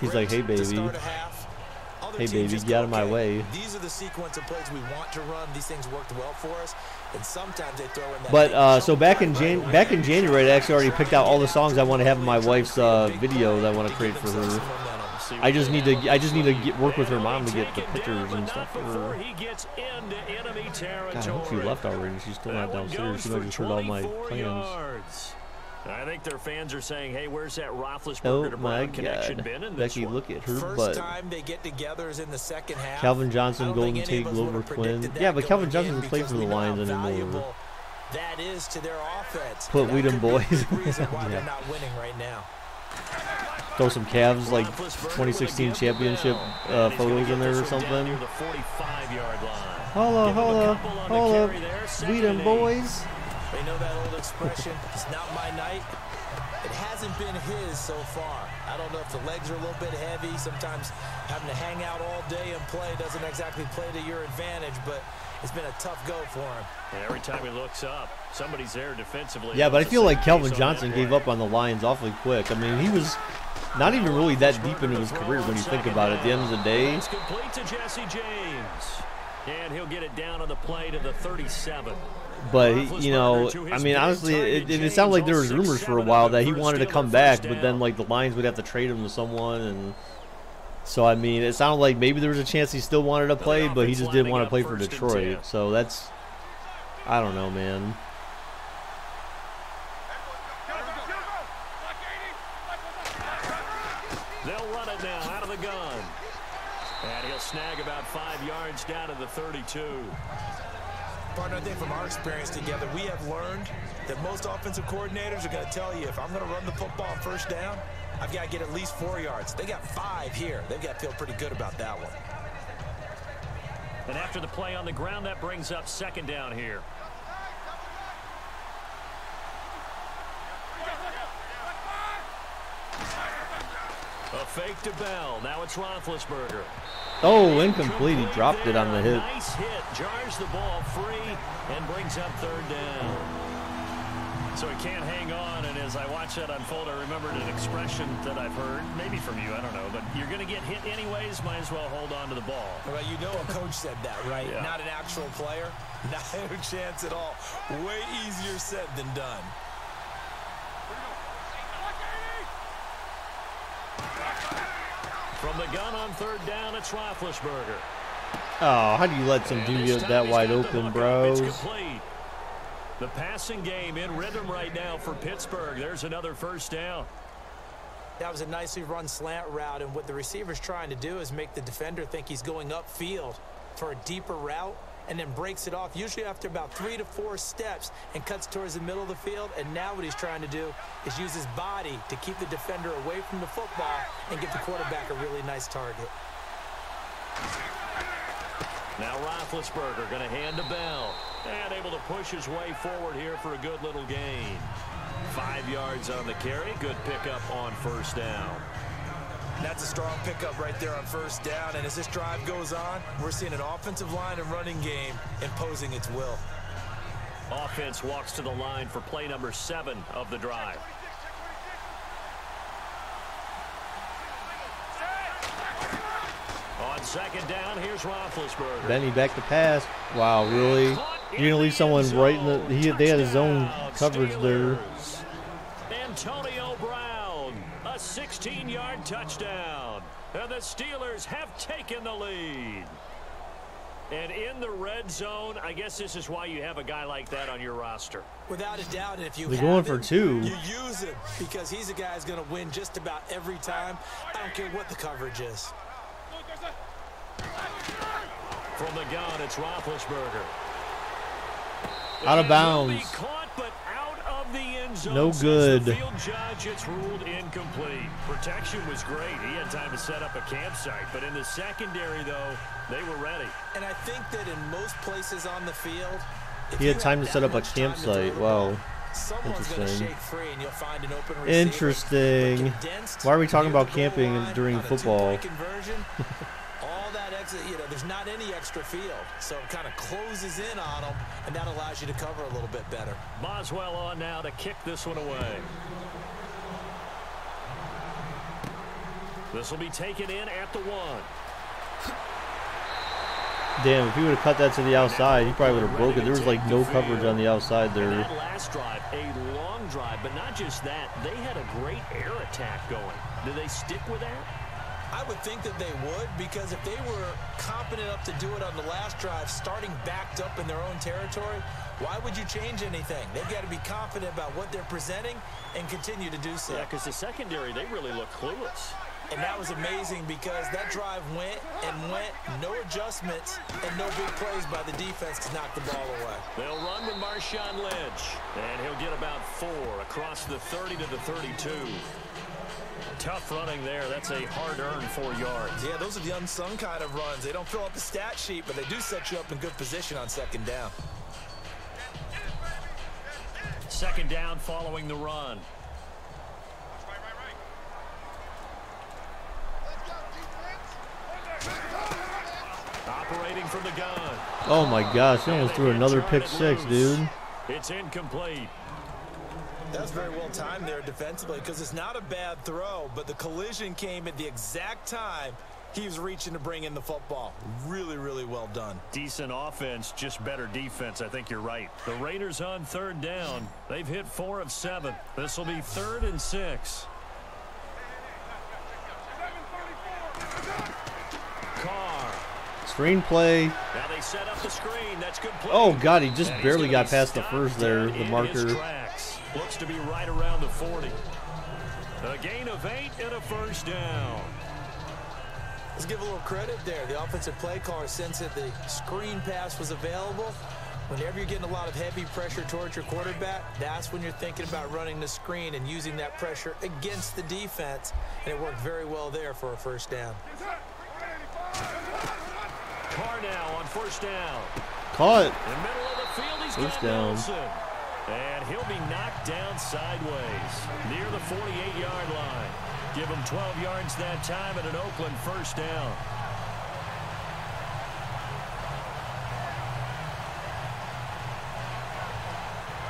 He's like, hey baby. Hey baby, get out of my way. These are the sequence of plays we want to run. These things worked well for us, and sometimes they throw in that. But so back in January, I actually already picked out all the songs I want to have in my wife's video that I want to create for her. see I just need to work with her And mom to he'll get the take it pictures down, but and not stuff for before her. he gets into enemy God, territory. I hope she left already. She's still not That one downstairs. goes She for might just heard all my 24 plans. yards. I think their fans are saying, hey, where's that Roethlisberger Oh to my Brown connection God, been in this Becky, one? look at her First butt. time they get together is in the second half. Calvin I Johnson, don't Golden think any Tate, of us would Glover have Quinn. predicted that Yeah, but Calvin going Johnson in doesn't play because for the we know how Lions anymore. valuable that is to their offense. Put And that Weedham could be a boys. big reason why Yeah. they're not winning right now. Throw some Cavs like Roethlisberger with a 2016 give to championship Bell. And he's gonna photos get in there this or one down something. near the 45-yard line. Holla, Give him a holla, couple on the holla, carry there, second Weedham and 8. boys. They know that old expression, it's not my night. It hasn't been his so far. I don't know if the legs are a little bit heavy. Sometimes having to hang out all day and play doesn't exactly play to your advantage, but it's been a tough go for him. And every time he looks up, somebody's there defensively. Yeah, but I feel like Calvin He's on Johnson that gave play. up on the Lions awfully quick. I mean, he was not even really that deep into his career when you think about it. At the end of the day, It's complete to Jesse James. And he'll get it down on the play to the 37. but you know, I mean, honestly, it sounded like there was rumors for a while that he wanted to come back, but then like the Lions would have to trade him to someone, and so I mean, it sounded like maybe there was a chance he still wanted to play, but he just didn't want to play for Detroit. So that's, I don't know, man. They'll run it now out of the gun. And he'll snag about 5 yards down to the 32. Partner, I think from our experience together, we have learned that most offensive coordinators are going to tell you, if I'm going to run the football on first down, I've got to get at least 4 yards. They got 5 here. They've got to feel pretty good about that one. And after the play on the ground, that brings up second down here. A fake to Bell. Now it's Roethlisberger. Oh, incomplete. He dropped it on the hit. Nice hit. Jars the ball free and brings up third down. So he can't hang on, and as I watch that unfold, I remembered an expression that I've heard, maybe from you, I don't know, but you're going to get hit anyways, might as well hold on to the ball. Well, you know a coach said that, right? Yeah. Not an actual player. Not a chance at all. Way easier said than done. From the gun on third down, it's Roethlisberger. Oh, how do you let some And dude this get time that he's wide got the open, hook up. bros? It's complete. The passing game in rhythm right now for Pittsburgh. There's another first down. That was a nicely run slant route, and what the receiver's trying to do is make the defender think he's going upfield for a deeper route and then breaks it off, usually after about 3 to 4 steps, and cuts towards the middle of the field. And now what he's trying to do is use his body to keep the defender away from the football and give the quarterback a really nice target. Now Roethlisberger going to hand to Bell. And able to push his way forward here for a good little gain. 5 yards on the carry. Good pickup on first down. That's a strong pickup right there on first down. And as this drive goes on, we're seeing an offensive line and running game imposing its will. Offense walks to the line for play number 7 of the drive. On second down, here's Roethlisberger. Benny back to pass. Wow, really? You're gonna leave someone right in the? They had his own coverage there. Antonio Brown, a 16-yard touchdown, and the Steelers have taken the lead. And in the red zone, I guess this is why you have a guy like that on your roster. Without a doubt, and if you They're have going for him, 2. you use him because he's a guy who's going to win just about every time. I don't care what the coverage is. From the gun, it's Roethlisberger. Out of And bounds. will be caught, but out of the end zone. No Says good. The field judge, it's ruled incomplete. Protection was great. He had time to set up a campsite, but in the secondary, though, they were ready. And I think that in most places on the field, if He you had time have to set that up a much time to throw campsite. the ball, Wow. someone's going to Interesting. shake free, and you'll find an open receiver. Interesting. But condensed Why are we talking near about the goal camping line during on a football? two-point conversion, all that extra, there's not any extra field, so it kind of closes in on them, and that allows you to cover a little bit better. Boswell on now to kick this one away. This will be taken in at the 1. Damn, if he would have cut that to the outside, he probably would have broken. There was like no coverage on the outside And there. that last drive, a long drive, but not just that. They had a great air attack going. Do they stick with that? I would think that they would, because if they were competent enough to do it on the last drive, starting backed up in their own territory, why would you change anything? They've got to be confident about what they're presenting and continue to do so. Yeah, because the secondary, they really look clueless. And that was amazing because that drive went and went, no adjustments, and no big plays by the defense to knock the ball away. They'll run with Marshawn Lynch, and he'll get about 4 across the 30 to the 32. Tough running there. That's a hard-earned 4 yards. Yeah, those are the unsung kind of runs. They don't fill up the stat sheet, but they do set you up in good position on second down. Second down following the run. Operating from the gun. Oh my gosh, he almost threw another pick six, dude. It's incomplete. That's very well timed there defensively, because it's not a bad throw, but the collision came at the exact time he was reaching to bring in the football. Really, really well done. Decent offense, just better defense. I think you're right. The Raiders on third down. They've hit 4 of 7. This will be 3rd and 6. Carr. Screenplay. Now they set up the screen. That's good play. Oh god, he just barely got past the first there, the marker. Looks to be right around the 40. A gain of 8 and a first down. Let's give a little credit there. The offensive play caller sensed that the screen pass was available. Whenever you're getting a lot of heavy pressure towards your quarterback, that's when you're thinking about running the screen and using that pressure against the defense. And it worked very well there for a first down. Carr now on first down. Caught. In the middle of the field, he's first got down. Nelson. And he'll be knocked down sideways near the 48-yard line. Give him 12 yards that time and an Oakland first down.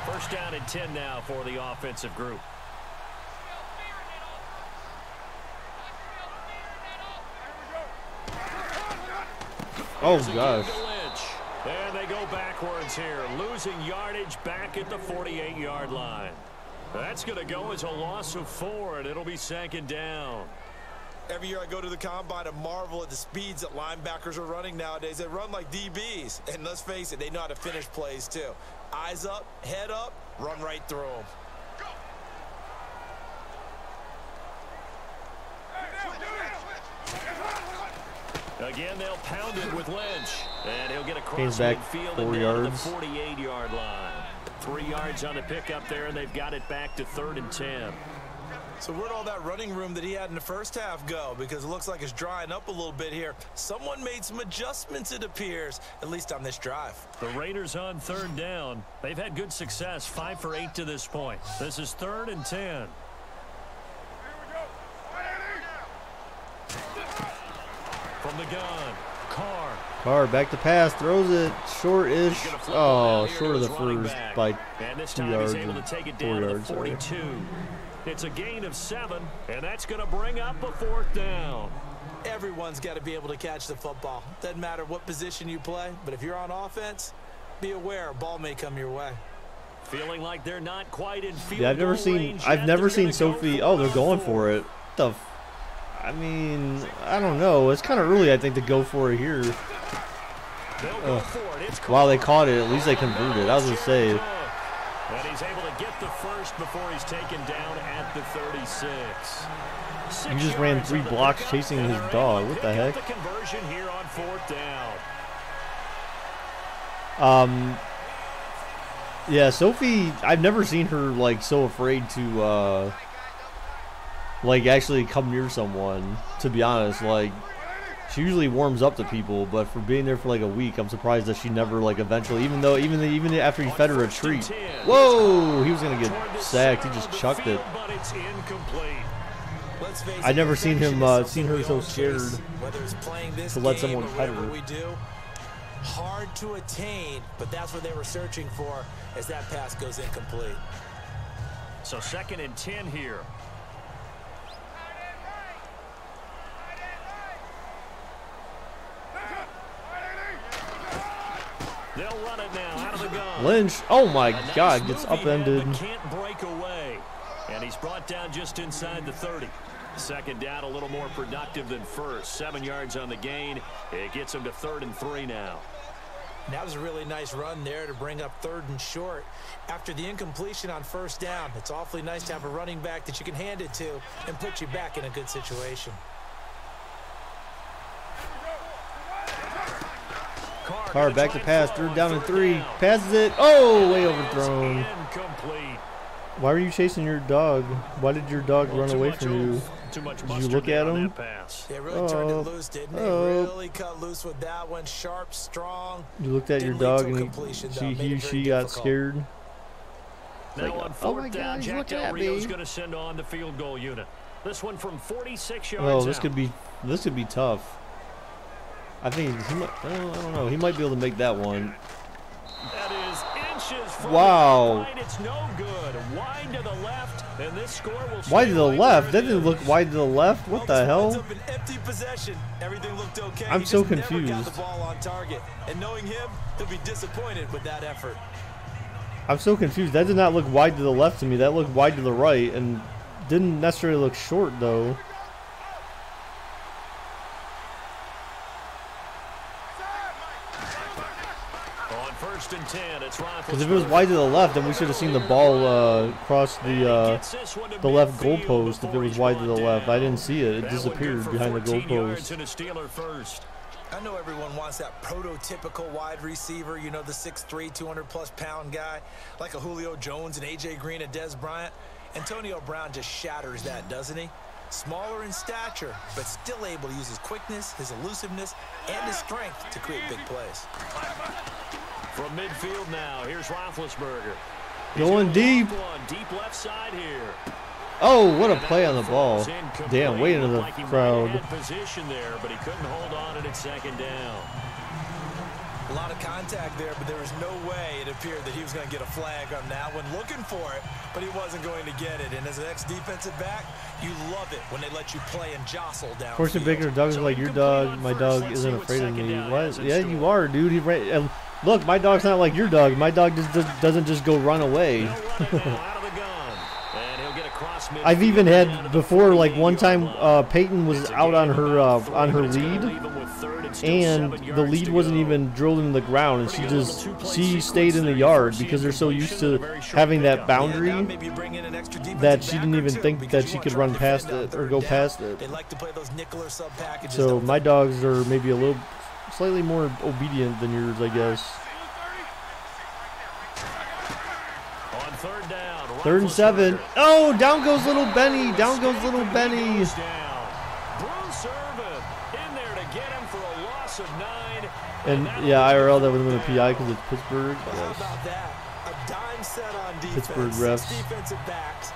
First down and 10 now for the offensive group. Oh gosh. And they go backwards here, losing yardage back at the 48-yard line. That's going to go as a loss of 4, and it'll be second down. Every year I go to the combine and marvel at the speeds that linebackers are running nowadays. They run like DBs, and let's face it, they know how to finish plays too. Eyes up, head up, run right through them. Again, they'll pound it with Lynch, and he'll get across He's back midfield 4 and down yards. to the 48-yard line. 3 yards on the pickup there, and they've got it back to 3rd and 10. So where'd all that running room that he had in the first half go? Because it looks like it's drying up a little bit here. Someone made some adjustments, it appears, at least on this drive. The Raiders on third down. They've had good success, 5 for 8 to this point. This is 3rd and 10. From the gun, Carr. Carr back to pass, throws it short-ish. Oh, short of the first by And this 2 time yards he's able or to take it 4 down to the yards. Sorry. 42. It's a gain of 7, and that's going to bring up a 4th down. Everyone's got to be able to catch the football. Doesn't matter what position you play, but if you're on offense, be aware a ball may come your way. Feeling like they're not quite in field Yeah, I've never goal seen range I've yet. never They're seen gonna go Sophie. for Oh, they're it on going 4th. for it. I mean, I don't know. It's kind of early, I think, to go for it here. They'll go for it. It's Wow, they caught it. At least they converted. I was gonna say. And he's able to get the first before he's taken down at the 36. You just ran 3 blocks chasing his dog. What the heck? The conversion here on 4th down. Yeah, Sophie, I've never seen her like so afraid to like actually come near someone, to be honest. Like, she usually warms up to people, but for being there for like a week, I'm surprised that she never like eventually, even after he fed her a treat. Whoa, he was gonna get sacked. He just chucked it. But it's incomplete. I never seen him seen her so scared Whether it's playing this to let game someone or pet whatever her. we do, hard to attain, but that's what they were searching for as that pass goes incomplete. So 2nd and 10 here. They'll run it now out of the gun. Lynch, oh my A nice God, gets move he had, upended. but can't break away. And he's brought down just inside the 30. Second down, a little more productive than first. 7 yards on the gain. It gets them to 3rd and 3 now. That was a really nice run there to bring up 3rd and short. After the incompletion on 1st down, it's awfully nice to have a running back that you can hand it to and put you back in a good situation. Carr back to pass, 3rd down and 3. Passes it. Oh, way overthrown. Why were you chasing your dog? Why did your dog run away from you? Did you look at him? They really turned it loose, didn't they? Really cut loose with that one. Sharp, strong. You looked at your dog and she got scared. Now like, on 4th down, Jack Del Rio's going to send on the field goal unit. This one from 46 yards Oh, this out. could be tough. I think he might, I don't know. He might be able to make that one. That is inches from wow. the line. It's no good. Wide to the left, and this score will wide to the left? That didn't look wide to the left. What the hell? Up an empty possession. Everything looked okay. I'm so confused. Got the ball on target. And knowing him, he'll be disappointed with that effort. I'm so confused. That did not look wide to the left to me. That looked wide to the right and didn't necessarily look short though. Because if it was wide to the left, then we should have seen the ball cross the left goalpost. If it was wide to the left, I didn't see it. It disappeared behind the goalpost. I know everyone wants that prototypical wide receiver, you know, the 6'3", 200-plus-pound guy, like a Julio Jones and A.J. Green and Des Bryant. Antonio Brown just shatters that, doesn't he? Smaller in stature, but still able to use his quickness, his elusiveness, and his strength to create big plays. From midfield now, here's Roethlisberger. Going deep. Deep left side here. Oh, what a play on the ball. Damn, way into the crowd. Position there, but he couldn't hold on at 2nd down. A lot of contact there, but there was no way it appeared that he was going to get a flag on that one. Looking for it, but he wasn't going to get it. And as an ex-defensive back, you love it when they let you play and jostle down. Portion Baker, Doug is like your dog. My dog isn't afraid of me. What? Yeah, you are, dude. He ran. Look, my dog's not like your dog. My dog doesn't just go run away. I've even had before, like one time, Peyton was out on her lead, and the lead wasn't even drilled into the ground, and she stayed in the yard because they're so used to having that boundary that she didn't even think that she could run past it or go past it. So my dogs are maybe slightly more obedient than yours, I guess. On 3rd down. 3rd and 7. Oh, down goes little Benny. Down goes little Benny. Bruce Irvin in there to get him for a loss of 9. And yeah, IRL that would have been a PI because it's Pittsburgh. How about that? A dime set on defense. Pittsburgh refs. Defensive backs.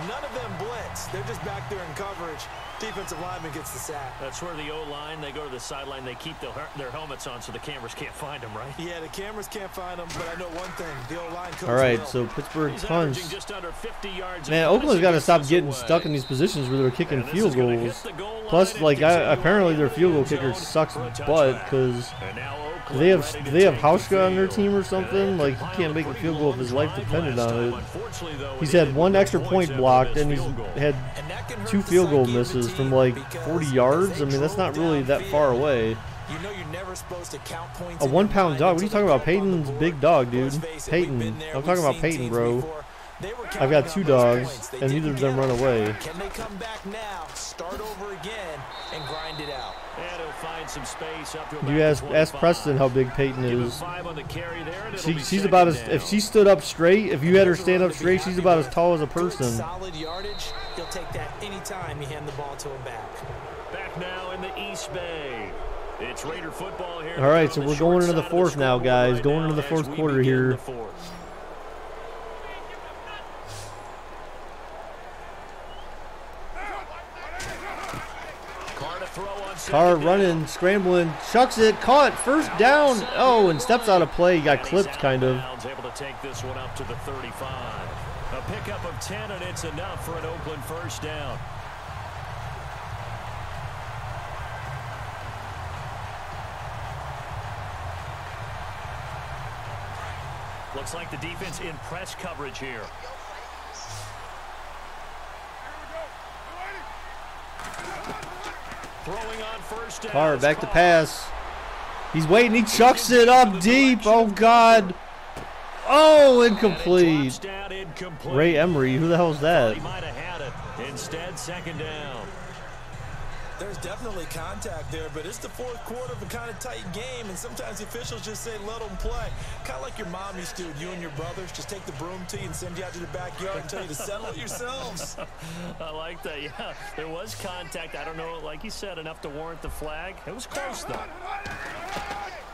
None of them blitz. They're just back there in coverage. Defensive lineman gets the sack. That's where the O-line, they go to the sideline, they keep their helmets on so the cameras can't find them, right? Yeah, the cameras can't find them, but I know one thing. The O-line coach All right, will. so Pittsburgh punts. Just under 50 yards. Man, Oakland's got to stop getting stuck in these positions where they're kicking field goals. Plus, like, apparently their field goal kicker sucks butt because they have Hauschka on their team or something. Like, he can't make a field goal if his life depended on it. He's had 1 extra point blocked, and he's had 2 field goal misses from like 40 yards. I mean, that's not really that far away. You know you're never supposed to count points. A 1-pound dog? What are you talking about? Peyton's big dog, dude. Peyton. I'm talking about Peyton, bro. I've got 2 dogs, and neither of them run away. Can they come back now, start over again, and grind it out? And he'll find some space up to You ask Preston how big Peyton is. She's about as, if she stood up straight, if you had her stand up straight, she's about as tall as a person. Solid yardage. He'll take that anytime you hand the ball to him back. Back now in the East Bay. It's Raider football here. All right, so we're going into the 4th now, guys. Going into the 4th quarter here. Carr running, scrambling, chucks it, caught, 1st down. Oh, and steps out of play. He got clipped, kind of. Able to take this one up to the 35. A pickup of 10, and it's enough for an Oakland 1st down. Looks like the defense in press coverage here. Throwing on first down. Carr back to pass. He's waiting. He chucks it up deep. Oh, God. Oh, incomplete. Ray Emery. Who the hell is that? He might have had it. Instead, second down. There's definitely contact there, but it's the fourth quarter of a kind of tight game, and sometimes the officials just say, let them play. Kind of like your mom used to with you and your brothers. Just take the broom to you and send you out to the backyard and tell you to settle it yourselves. I like that, yeah. There was contact. I don't know, like you said, enough to warrant the flag. It was close, though.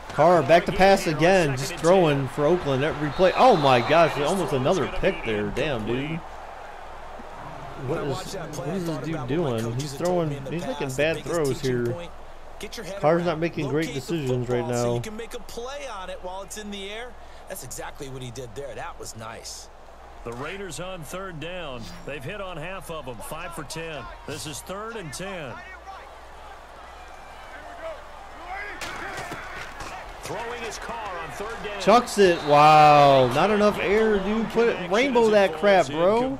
Carr back to pass again. Just throwing for Oakland every play. Oh, my gosh. Almost another pick there. Damn, dude. What is this dude doing? He's making bad throws here. Carr's not making great decisions right now. So you can make a play on it while it's in the air. That's exactly what he did there. That was nice. The Raiders on third down. They've hit on half of them, 5 for 10. This is 3rd and 10. Throwing his car on third down. Chucks it. Wow. Not enough air, dude. Put it, rainbow that crap, bro.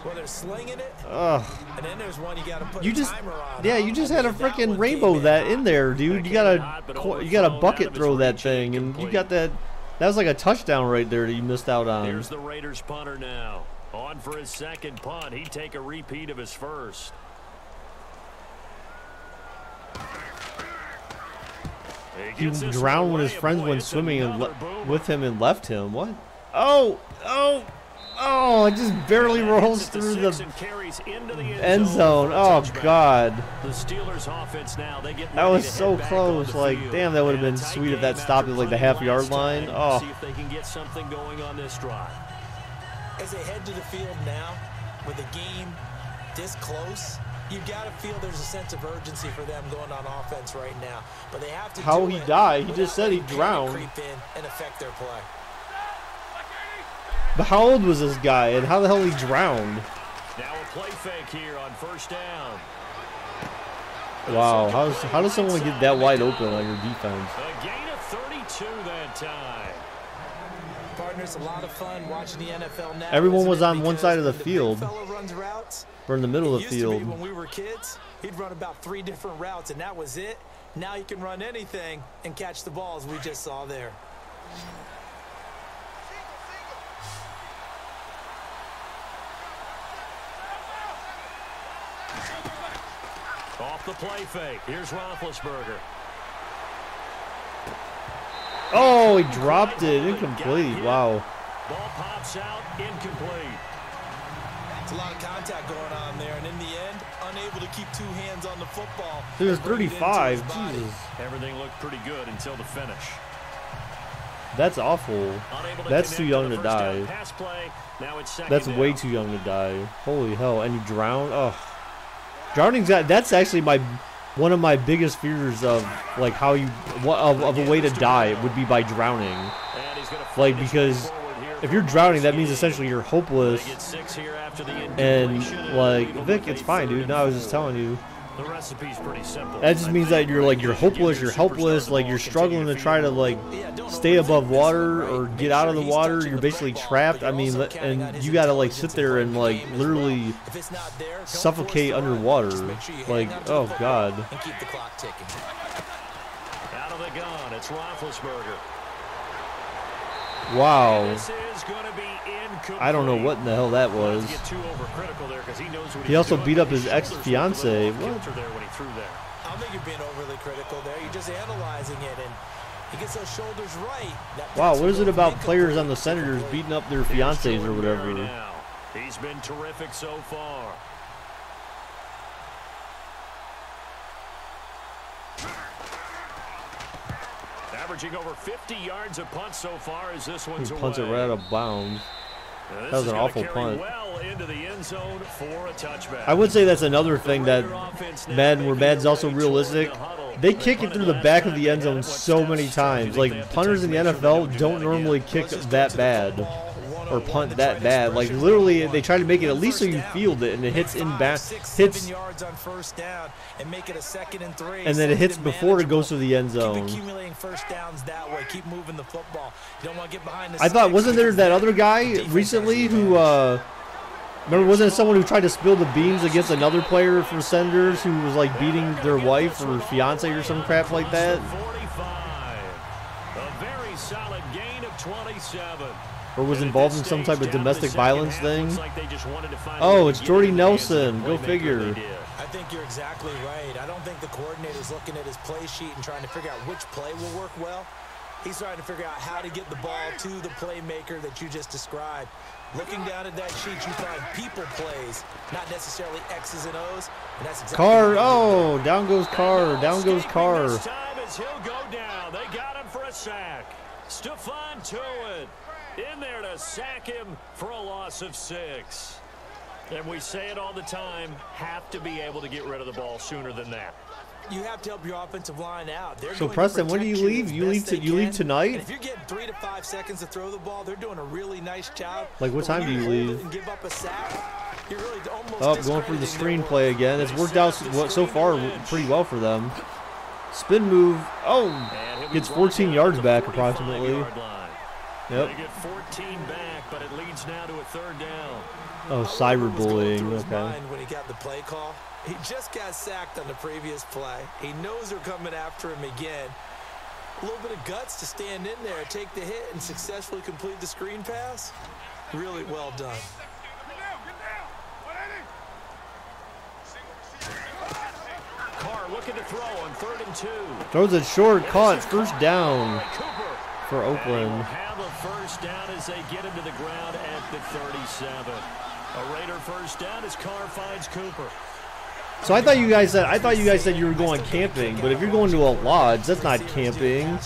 Well, they're slinging it. Ugh. And then there's one you got to put a timer on. Yeah, you just had a freaking rainbow that in there, dude. You gotta bucket throw that thing, and you got that. That was like a touchdown right there that you missed out on. Here's the Raiders punter now. On for his second punt. He'd take a repeat of his first. He drowned when his friends went swimming with him and left him. What? Oh! Oh! Oh, it just barely rolls through the end zone. Oh, God. The Steelers offense now, they get that was so close. Like, damn, that would have been sweet if that stopped at like the half-yard line. Oh. See if they can get something going on this drive. As they head to the field now, with the game this close, you've got to feel there's a sense of urgency for them going on offense right now. But they have to How he died? He just said he drowned. Creep in and affect their play. But how old was this guy, and how the hell he drowned? Now a play fake here on first down. Wow, how does someone get that wide open on your defense? A gain of 32 that time. Partners, a lot of fun watching the NFL now. Everyone was on one side of the field. Runs routes, or in the middle of the field. When we were kids, he'd run about 3 different routes, and that was it. Now you can run anything and catch the balls we just saw there. Off the play fake. Here's Roethlisberger. Oh, he dropped it. Incomplete. Wow. Ball pops out. Incomplete. It's a lot of contact going on there, and in the end, unable to keep 2 hands on the football. It was 35. Jesus. Everything looked pretty good until the finish. That's awful. That's too young to die. That's way too young to die. Holy hell. And you drown? Oh. Drowning's that's actually one of my biggest fears of like how you of a way to die would be by drowning. Like, because if you're drowning, that means essentially you're hopeless. And like, Vic, it's fine, dude. No, I was just telling you. The recipe's pretty simple. That just means that you're hopeless, you're helpless, like you're struggling to try to like stay above water or get out of the water. You're basically trapped. I mean, and you gotta like sit there and like literally suffocate underwater. Like, oh God. And keep the clock ticking. Out of the gun, it's Roethlisberger. Wow. This is going to be incomplete. I don't know what in the hell that was. He also beat up his ex-fiance. What? I don't think you're being overly critical there. You're just analyzing it, and he gets those shoulders right. Wow, what is it about players on the Senators beating up their fiancés or whatever? He's been terrific so far. Averaging over 50 yards a punt so far as this one's He punts it right out of bounds. That was an awful punt. Well into the end zone for a touchback. I would say that's another thing that Madden's also realistic. They kick it through the back of the end zone so many times. Like, punters in the NFL don't normally kick that bad or punt that bad. Like, literally, they try to make it at least so you field it, and it hits hits yards on first down and make it a 2nd and 3. And then it hits before it goes to the end zone. Keep accumulating first downs that way. Keep moving the football. You don't want to get behind the I thought, wasn't there that other guy recently who Remember, wasn't it someone who tried to spill the beans against another player for Senders who was like beating their wife or fiance or some crap like that? 45. A very solid gain of 27. Or was involved in some type of domestic violence thing? Oh, it's Jordy Nelson. Go figure. I think you're exactly right. I don't think the coordinator's looking at his play sheet and trying to figure out which play will work well. He's trying to figure out how to get the ball to the playmaker that you just described. Looking down at that sheet, you find people plays, not necessarily X's and O's. And that's exactly Carr. Oh, down goes Carr. Down goes Carr. This time as he'll go down. They got him for a sack. Stephon Tuitt in there to sack him for a loss of 6. And we say it all the time, have to be able to get rid of the ball sooner than that. You have to help your offensive line out. So Preston, when do you leave? You leave tonight? And if you're getting 3 to 5 seconds to throw the ball, they're doing a really nice job. Like what time do you leave? And give up a sack, you're really going for the screenplay again. It's worked out so far pretty well for them. Spin move. Oh, gets 14 yards back approximately. Yep. They get 14 back, but it leads now to a 3rd down. Oh, cyberbullying. Okay. When he got the play call, he just got sacked on the previous play. He knows they're coming after him again. A little bit of guts to stand in there, take the hit, and successfully complete the screen pass. Really well done. Carr looking to throw on 3rd and 2. Throws it short, caught, first down for Oakland. Have a first down as they get him to the ground at the 37. A Raider first down as Carr finds Cooper. So I thought you guys said you were going camping, but if you're going to a lodge, that's not camping.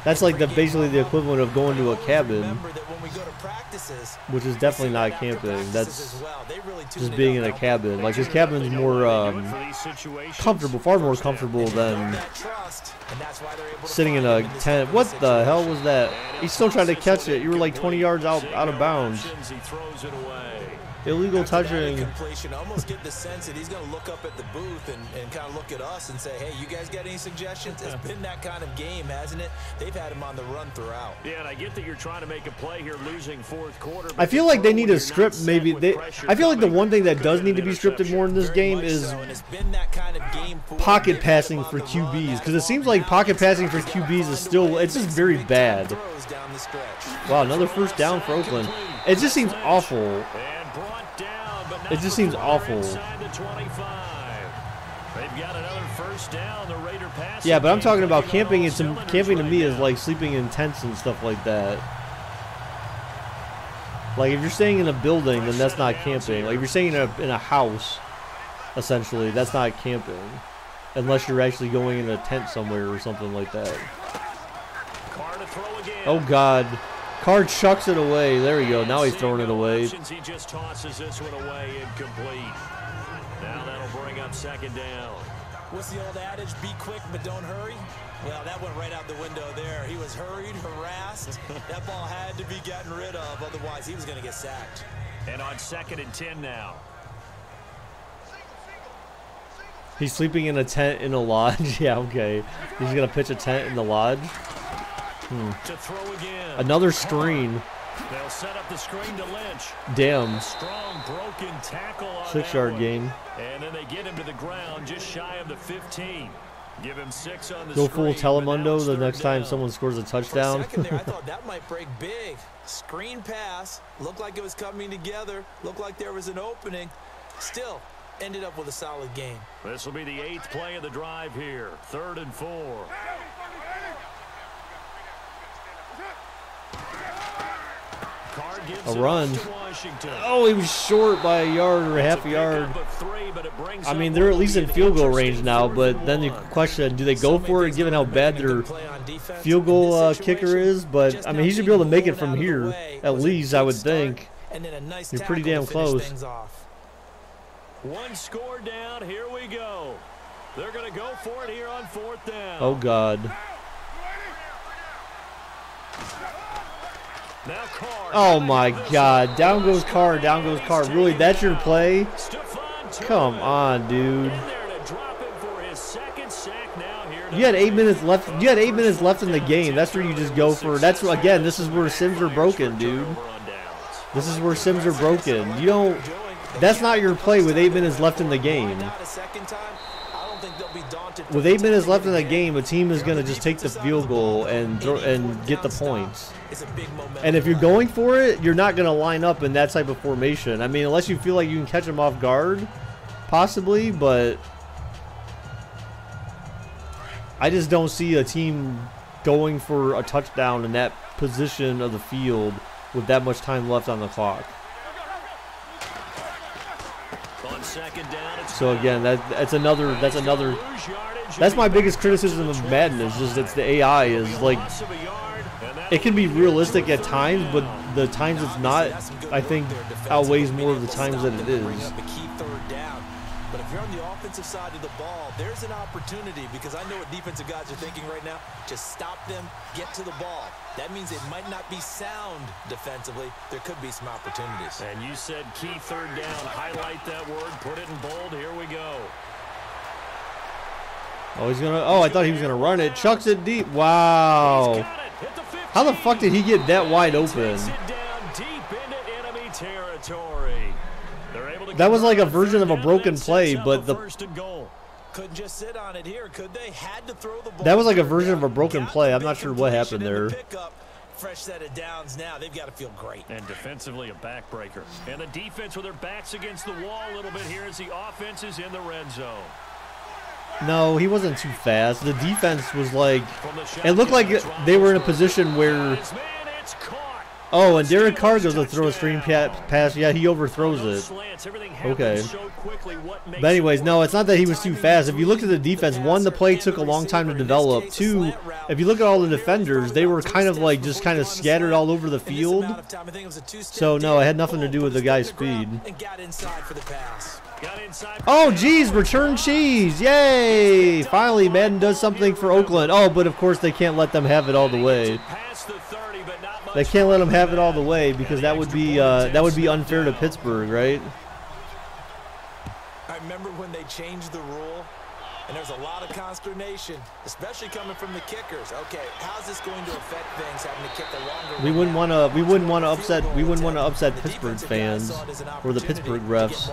That's like basically the equivalent of going to a cabin, which is definitely not camping. That's just being in a cabin. Like his cabin's more comfortable, far more comfortable than sitting in a tent. What the hell was that? He still tried to catch it. You were like 20 yards out of bounds. Illegal touching. Almost get the sense that he's going to look up at the booth and kind of look at us and say, hey, you guys got any suggestions? It's been that kind of game, hasn't it? They've had him on the run throughout. Yeah, and I get that you're trying to make a play here, losing 4th quarter. I feel like they need to script maybe. I feel like the one thing that does need to be scripted more in this game is pocket passing for QBs, because it seems like pocket passing for QBs is still, it's just very bad. Wow, another first down for Oakland. It just seems awful. It just seems awful. Yeah, but I'm talking about camping. Camping to me is like sleeping in tents and stuff like that. Like if you're staying in a building, then that's not camping. Like if you're staying in a house, essentially, that's not camping, unless you're actually going in a tent somewhere or something like that. Oh God. Carr chucks it away. There we go. Now he's throwing it away. He just tosses this one away incomplete. Now that'll bring up 2nd down. What's the old adage? Be quick, but don't hurry. Well, that went right out the window there. He was hurried, harassed. That ball had to be gotten rid of. Otherwise, he was going to get sacked. And on 2nd and 10 now. He's sleeping in a tent in a lodge. Yeah, okay. He's going to pitch a tent in the lodge. To throw again. Another screen. They'll set up the screen to Lynch. Damn. Strong broken tackle on 6-yard gain. And then they get him to the ground just shy of the 15. Give him 6 on the Go screen. full Telemundo the next time someone scores a touchdown. For a second there, I thought that might break big. Screen pass. Looked like it was coming together. Looked like there was an opening. Still ended up with a solid game. This will be the 8th play of the drive here. 3rd and 4. A run. Oh, he was short by a yard or a half a yard. I mean, they're at least in field goal range now, but then the question, do they go for it given how bad their field goal kicker is? But, I mean, he should be able to make it from here, at least, I would think. You're pretty damn close. One score down, here we go. They're going to go for it here on 4th down. Oh, God. Oh my God! Down goes Carr. Down goes Carr. Really, that's your play? Come on, dude. You had 8 minutes left. You had 8 minutes left in the game. That's where you just go for. That's again. This is where Sims are broken, dude. This is where Sims are broken. You don't. That's not your play with 8 minutes left in the game. With 8 minutes left in the game, a team is going to just take the field goal and get the points. And if you're going for it, you're not going to line up in that type of formation. I mean, unless you feel like you can catch them off guard, possibly, but I just don't see a team going for a touchdown in that position of the field with that much time left on the clock. So again, that's my biggest criticism of Madden is just it's the AI is like it can be realistic at times, but the times it's not, I think, outweighs more of the times that it is. But if you're on the offensive side of the ball, there's an opportunity because I know what defensive guys are thinking right now. Just stop them, get to the ball. That means it might not be sound defensively. There could be some opportunities. And you said key third down. Highlight that word. Put it in bold. Here we go. Oh, he's gonna. Oh, I thought he was gonna run it. Chucks it deep. Wow. How the fuck did he get that wide open? That was like a version of a broken play, but the couldn't just sit on it here, could they? Had to throw the ball. That was like a version of a broken play. I'm not sure what happened there. Fresh set of downs now. They've got to feel great. And defensively, a backbreaker. And the defense with their backs against the wall a little bit here as the offense is in the red zone. No, he wasn't too fast. The defense was like, it looked like they were in a position where. Oh, and Derek Carr goes to throw a screen pass. Yeah, he overthrows it. Okay. But anyways, no, it's not that he was too fast. If you look at the defense, one, the play took a long time to develop. Two, if you look at all the defenders, they were kind of like just kind of scattered all over the field. So, no, it had nothing to do with the guy's speed. Oh, geez, return cheese. Yay. Finally, Madden does something for Oakland. Oh, but of course they can't let them have it all the way. They can't let them have it all the way because that would be unfair to Pittsburgh, right? I remember when they changed the rule, and there's a lot of consternation, especially coming from the kickers. Okay, how's this going to affect things having to kick a longer? We wouldn't want to upset Pittsburgh fans or the Pittsburgh refs.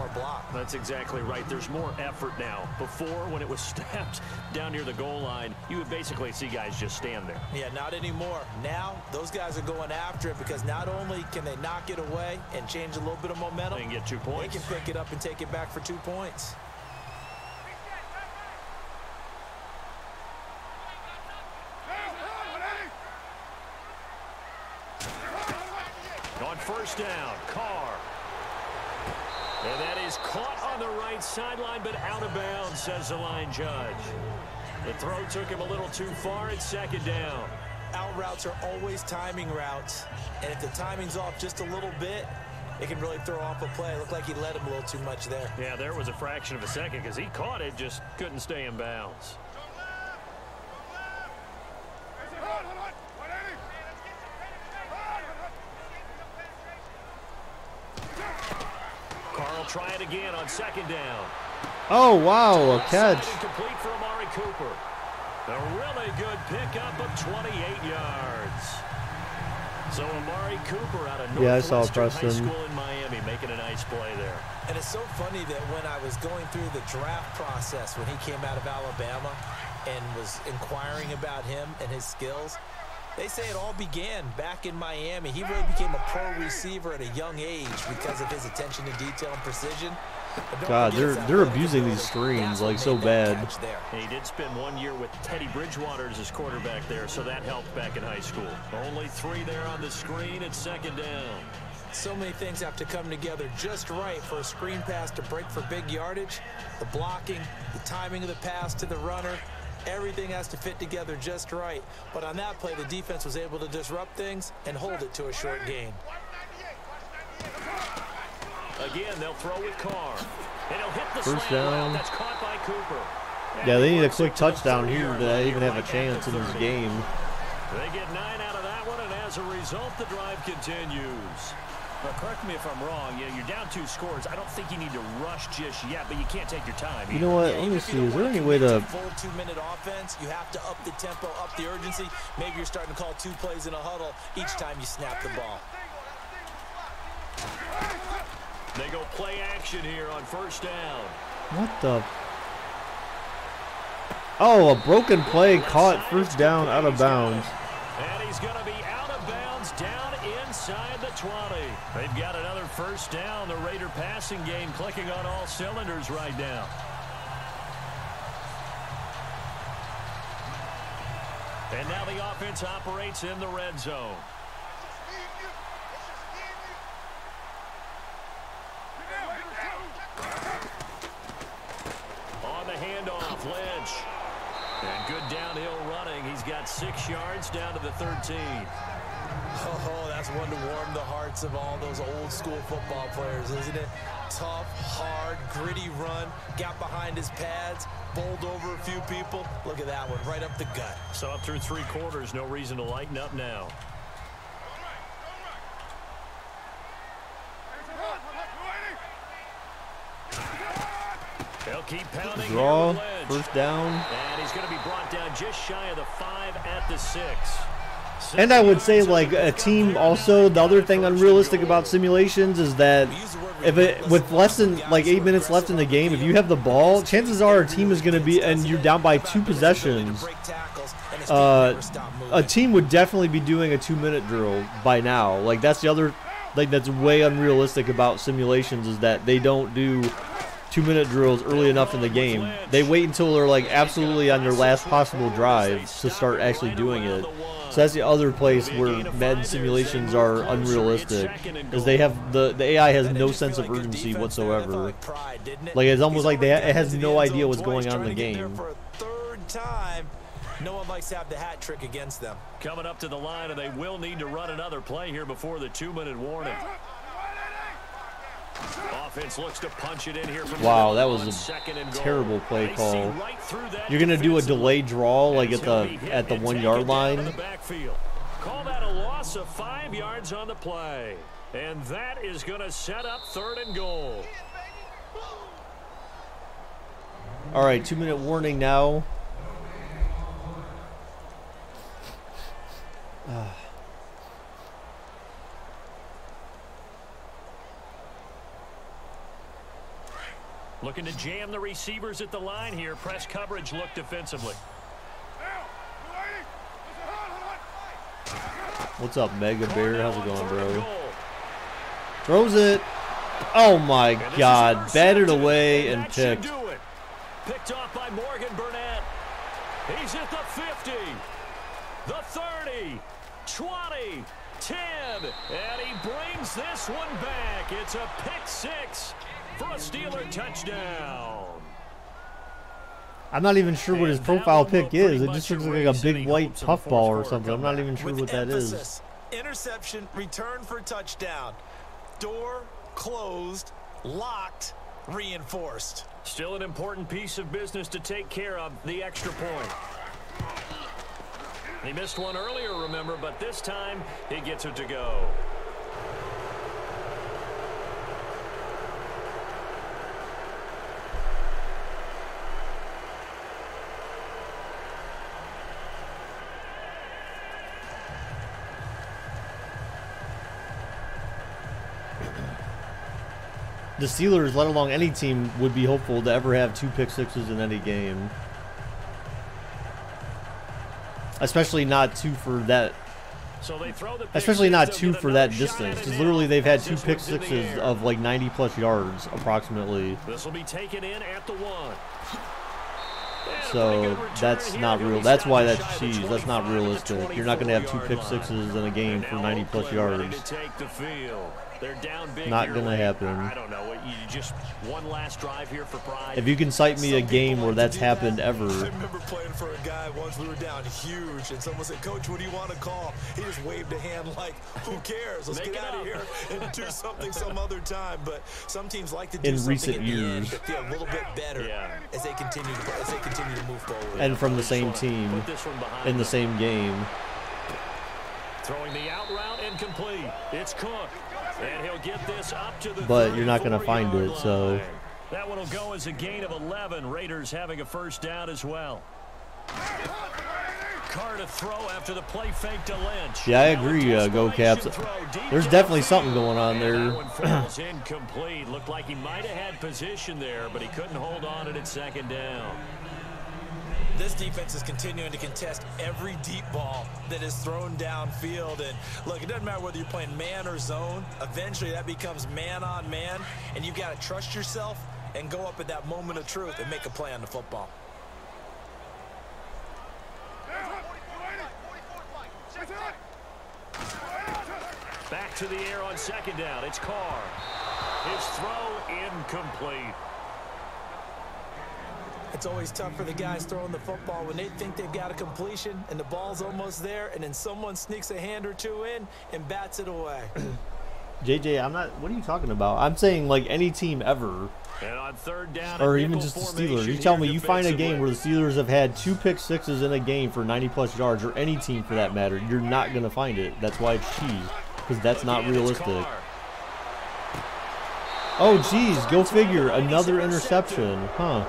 That's exactly right. There's more effort now. Before, when it was snapped down near the goal line, you would basically see guys just stand there. Yeah, not anymore. Now, those guys are going after it because not only can they knock it away and change a little bit of momentum, they can get 2 points. They can pick it up and take it back for 2 points. On first down, Carr. And that is caught on the right sideline, but out of bounds, says the line judge. The throw took him a little too far at second down. Out routes are always timing routes, and if the timing's off just a little bit, it can really throw off a play. It looked like he let him a little too much there. Yeah, there was a fraction of a second because he caught it, just couldn't stay in bounds. Carl try it again on second down. Oh, wow, a catch. Complete for Amari Cooper. A really good pickup of 28 yards. So Amari Cooper out of Northwestern High School in Miami making a nice play there. And it's so funny that when I was going through the draft process when he came out of Alabama and was inquiring about him and his skills, they say it all began back in Miami. He really became a pro receiver at a young age because of his attention to detail and precision. God, they're abusing these screens like so bad. He did spend 1 year with Teddy Bridgewater as his quarterback there, so that helped back in high school. Only 3 there on the screen at second down. So many things have to come together just right for a screen pass to break for big yardage. The blocking, the timing of the pass to the runner, everything has to fit together just right. But on that play, the defense was able to disrupt things and hold it to a short gain. Again, they'll throw with Carr. And he'll hit the first down. That's caught by Cooper. Yeah, they need a quick touchdown here to even have a chance in this game. They get 9 out of that one, and as a result, the drive continues. But correct me if I'm wrong. You're down 2 scores. I don't think you need to rush just yet, but you can't take your time. You know what? Let me see. Is there any way to full 2-minute offense? You have to up the tempo, up the urgency. Maybe you're starting to call 2 plays in a huddle each time you snap the ball. They go play action here on first down. What the? Oh, a broken play caught first down out of bounds. And he's going to be out of bounds down inside the 20. They've got another first down. The Raider passing game clicking on all cylinders right now. And now the offense operates in the red zone. On the handoff, Lynch. And good downhill running. He's got 6 yards down to the 13. Oh, that's one to warm the hearts of all those old school football players, isn't it? Tough, hard, gritty run. Got behind his pads, bowled over a few people. Look at that one, right up the gut. So up through 3 quarters, no reason to lighten up now. They'll keep pounding. Draw, first down. And he's going to be brought down just shy of the 5 at the 6. And I would say, like, a team also, the other thing unrealistic about simulations is that if it, with less than, like, 8 minutes left in the game, if you have the ball, chances are a team is going to be, and you're down by 2 possessions, a team would definitely be doing a 2-minute drill by now. Like, that's the other thing that's way unrealistic about simulations is that they don't do 2-minute drills early enough in the game. They wait until they're, like, absolutely on their last possible drive to start actually doing it. So that's the other place where Madden simulations are unrealistic, is they have the AI has no sense of urgency whatsoever. Like, it's almost like it has no idea what's going on in the game. No one likes to have the hat trick against them. Coming up to the line, and they will need to run another play here before the 2-minute warning. Offense looks to punch it in here from wow, that was a terrible play call. Right you're gonna do a delayed draw like at the 1 yard line. Call that a loss of 5 yards on the play, and that is going to set up 3rd and goal. All right, 2-minute warning now. Looking to jam the receivers at the line here. Press coverage look defensively. What's up, Mega Bear? How's it going, bro? Throws it. Oh my God! Batted away and picked. Picked off by Morgan Burnett. He's at the 50, the 30, 20, 10, and he brings this one back. It's a pick 6 for a Steeler touchdown. I'm not even sure what his profile pick is. It just looks like a big white puffball or something. I'm not even sure what that is. Interception, return for touchdown. Door closed, locked, reinforced. Still an important piece of business to take care of, the extra point. He missed one earlier, remember, but this time he gets it to go. The Steelers, let alone any team, would be hopeful to ever have 2 pick sixes in any game. Especially not 2 for that. Especially not 2 for that distance. Because literally they've had 2 pick sixes of like 90+ yards approximately. This will be taken in at the 1. So that's not real. That's why that's cheese. That's not realistic. You're not going to have 2 pick sixes in a game for 90+ yards. They're down big. Not going to happen. I don't know. You just one last drive here for pride. If you can cite me a game where that's happened ever. I remember playing for a guy once. We were down huge, and someone said, "Coach, what do you want to call?" He just waved a hand like, "Who cares? Let's get out of here and do something some other time." But some teams like to do in something recent in the years end that feel a little bit better as they continue to move forward. And from the same team in the same game. Throwing the out route incomplete. It's Cook. And he'll get this up to the but you're not going to find it, so. That one will go as a gain of 11. Raiders having a first down as well. car to throw after the play fake to Lynch. Yeah, I agree, Go Caps. There's definitely something going on there. That one falls incomplete. Looked like he might have had position there, but he couldn't hold on at second down. This defense is continuing to contest every deep ball that is thrown downfield. And look, it doesn't matter whether you're playing man or zone. Eventually that becomes man on man, and you've got to trust yourself and go up at that moment of truth and make a play on the football. Back to the air on second down. It's Carr. His throw incomplete. It's always tough for the guys throwing the football when they think they've got a completion and the ball's almost there, and then someone sneaks a hand or two in and bats it away. JJ, I'm not. What are you talking about? I'm saying like any team ever. And on third down, or even just the Steelers. You tell me you find a game where the Steelers have had 2 pick sixes in a game for 90-plus yards, or any team for that matter, you're not going to find it. That's why it's cheese, because that's not realistic. Oh, geez, go figure. Another interception. Huh.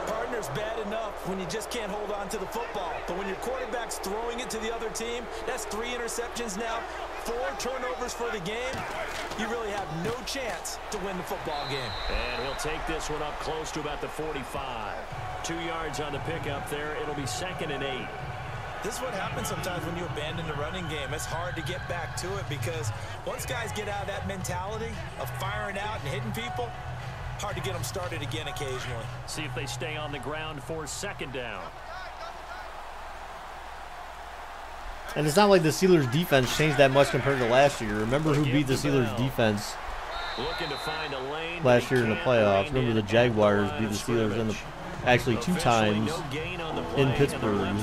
Partner's bad enough when you just can't hold on to the football. But when your quarterback's throwing it to the other team, that's 3 interceptions now, 4 turnovers for the game. You really have no chance to win the football game. And he'll take this one up close to about the 45. 2 yards on the pickup there. It'll be 2nd and 8. This is what happens sometimes when you abandon the running game. It's hard to get back to it because once guys get out of that mentality of firing out and hitting people, hard to get them started again occasionally. See if they stay on the ground for 2nd down. And it's not like the Steelers' defense changed that much compared to last year. Remember who beat the Steelers' defense last year in the playoffs? Remember the Jaguars beat the Steelers in the actually 2 times in Pittsburgh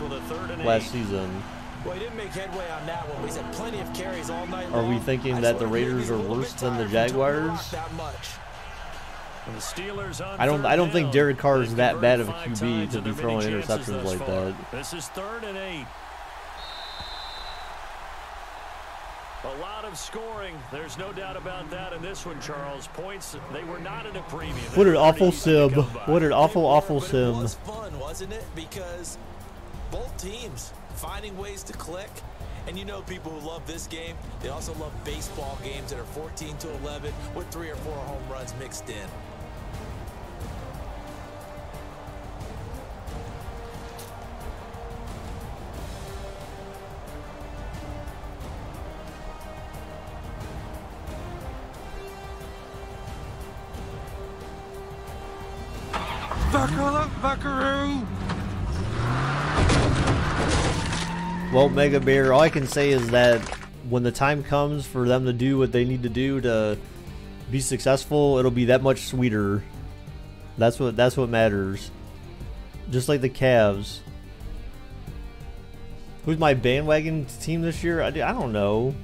last season. Well, he didn't make headway on that one, but he's had plenty of carries all night Are long. we thinking that the Raiders are worse than the Jaguars? I don't think Derek Carr is that bad of a QB to be throwing interceptions like that. This is 3rd and 8. A lot of scoring. There's no doubt about that in this one, Charles. Points, they were not at a premium. What an awful sim. What an awful sim. It was fun, wasn't it? Because both teams finding ways to click. And you know people who love this game, they also love baseball games that are 14-11 with 3 or 4 home runs mixed in. Buckle up, buckaroo! Well, Mega Bear, all I can say is that when the time comes for them to do what they need to do to be successful, it'll be that much sweeter. That's what matters. Just like the Cavs. Who's my bandwagon team this year? I don't know.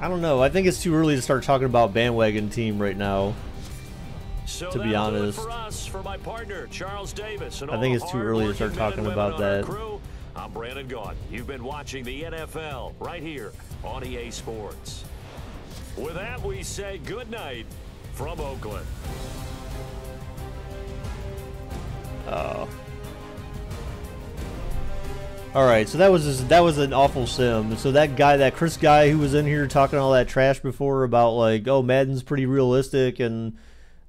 I think it's too early to start talking about bandwagon team right now. So to be honest, for us, for my partner, Charles Davis, and I think it's too early to start talking about that. I'm Brandon Gaudin. You've been watching the NFL right here on EA Sports. With that, we say good night from Oakland. All right, so that was an awful sim. So that Chris guy who was in here talking all that trash before about like, oh, Madden's pretty realistic and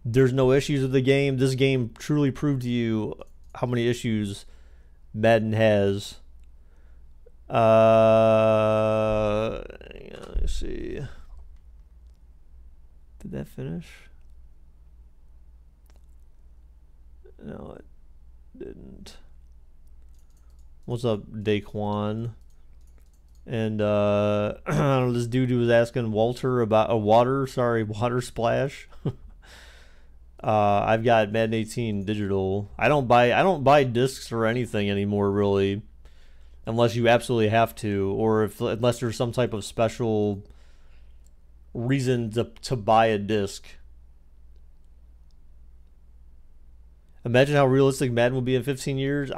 there's no issues with the game. This game truly proved to you how many issues Madden has. Let's see. Did that finish? No, it didn't. What's up, Daquan? And I don't know, this dude who was asking Walter about a water splash. I've got Madden 18 digital. I don't buy discs or anything anymore, really, unless you absolutely have to, or unless there's some type of special reason to buy a disc. Imagine how realistic Madden will be in 15 years.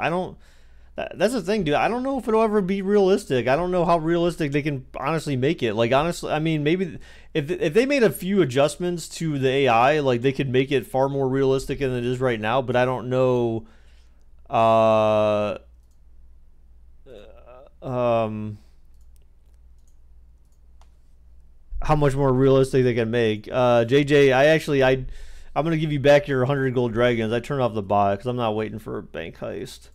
That's the thing, dude. I don't know if it'll ever be realistic. I don't know how realistic they can honestly make it. Like, honestly, I mean, maybe if they made a few adjustments to the AI, like, they could make it far more realistic than it is right now. But I don't know Uh, um, how much more realistic they can make. JJ, I'm gonna give you back your 100 gold dragons. I turned off the bot because I'm not waiting for a bank heist.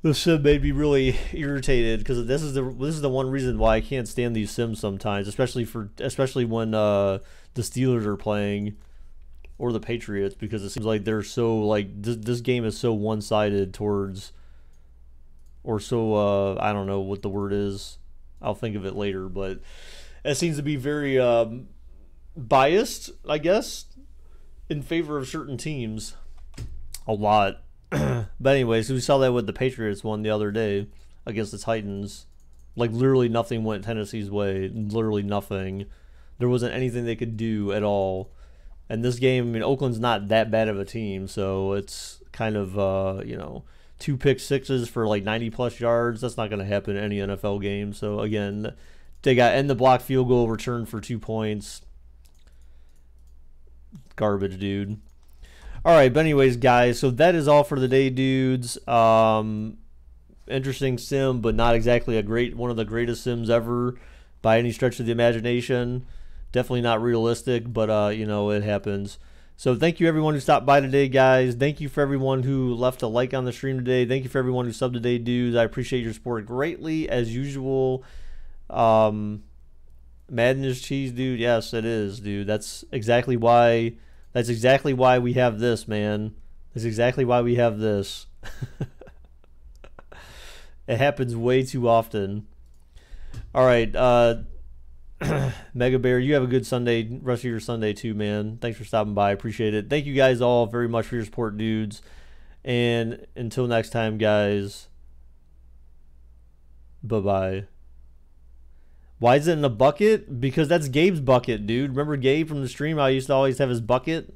The sim made me really irritated because this is the one reason why I can't stand these sims sometimes, especially when the Steelers are playing or the Patriots, because it seems like they're so like this game is so one-sided towards, or so I don't know what the word is. I'll think of it later, but it seems to be very biased, I guess, in favor of certain teams a lot. But anyways, we saw that with the Patriots one the other day against the Titans. Like, literally nothing went Tennessee's way. Literally nothing. There wasn't anything they could do at all. And this game, I mean, Oakland's not that bad of a team, so it's kind of, 2 pick sixes for like 90-plus yards. That's not going to happen in any NFL game. So, again, they got end the block field goal returned for 2 points. Garbage, dude. All right, but anyways, guys, so that is all for the day, dudes. Interesting sim, but not exactly one of the greatest sims ever by any stretch of the imagination. Definitely not realistic, but it happens. So thank you everyone who stopped by today, guys. Thank you for everyone who left a like on the stream today. Thank you for everyone who subbed today, dudes. I appreciate your support greatly as usual. Madden is cheese, dude. Yes, it is, dude. That's exactly why we have this, man. That's exactly why we have this. It happens way too often. All right, Mega Bear, you have a good Sunday, rest of your Sunday too, man. Thanks for stopping by. I appreciate it. Thank you guys all very much for your support, dudes. And until next time, guys, bye-bye. Why is it in a bucket? Because that's Gabe's bucket, dude. Remember Gabe from the stream? I used to always have his bucket.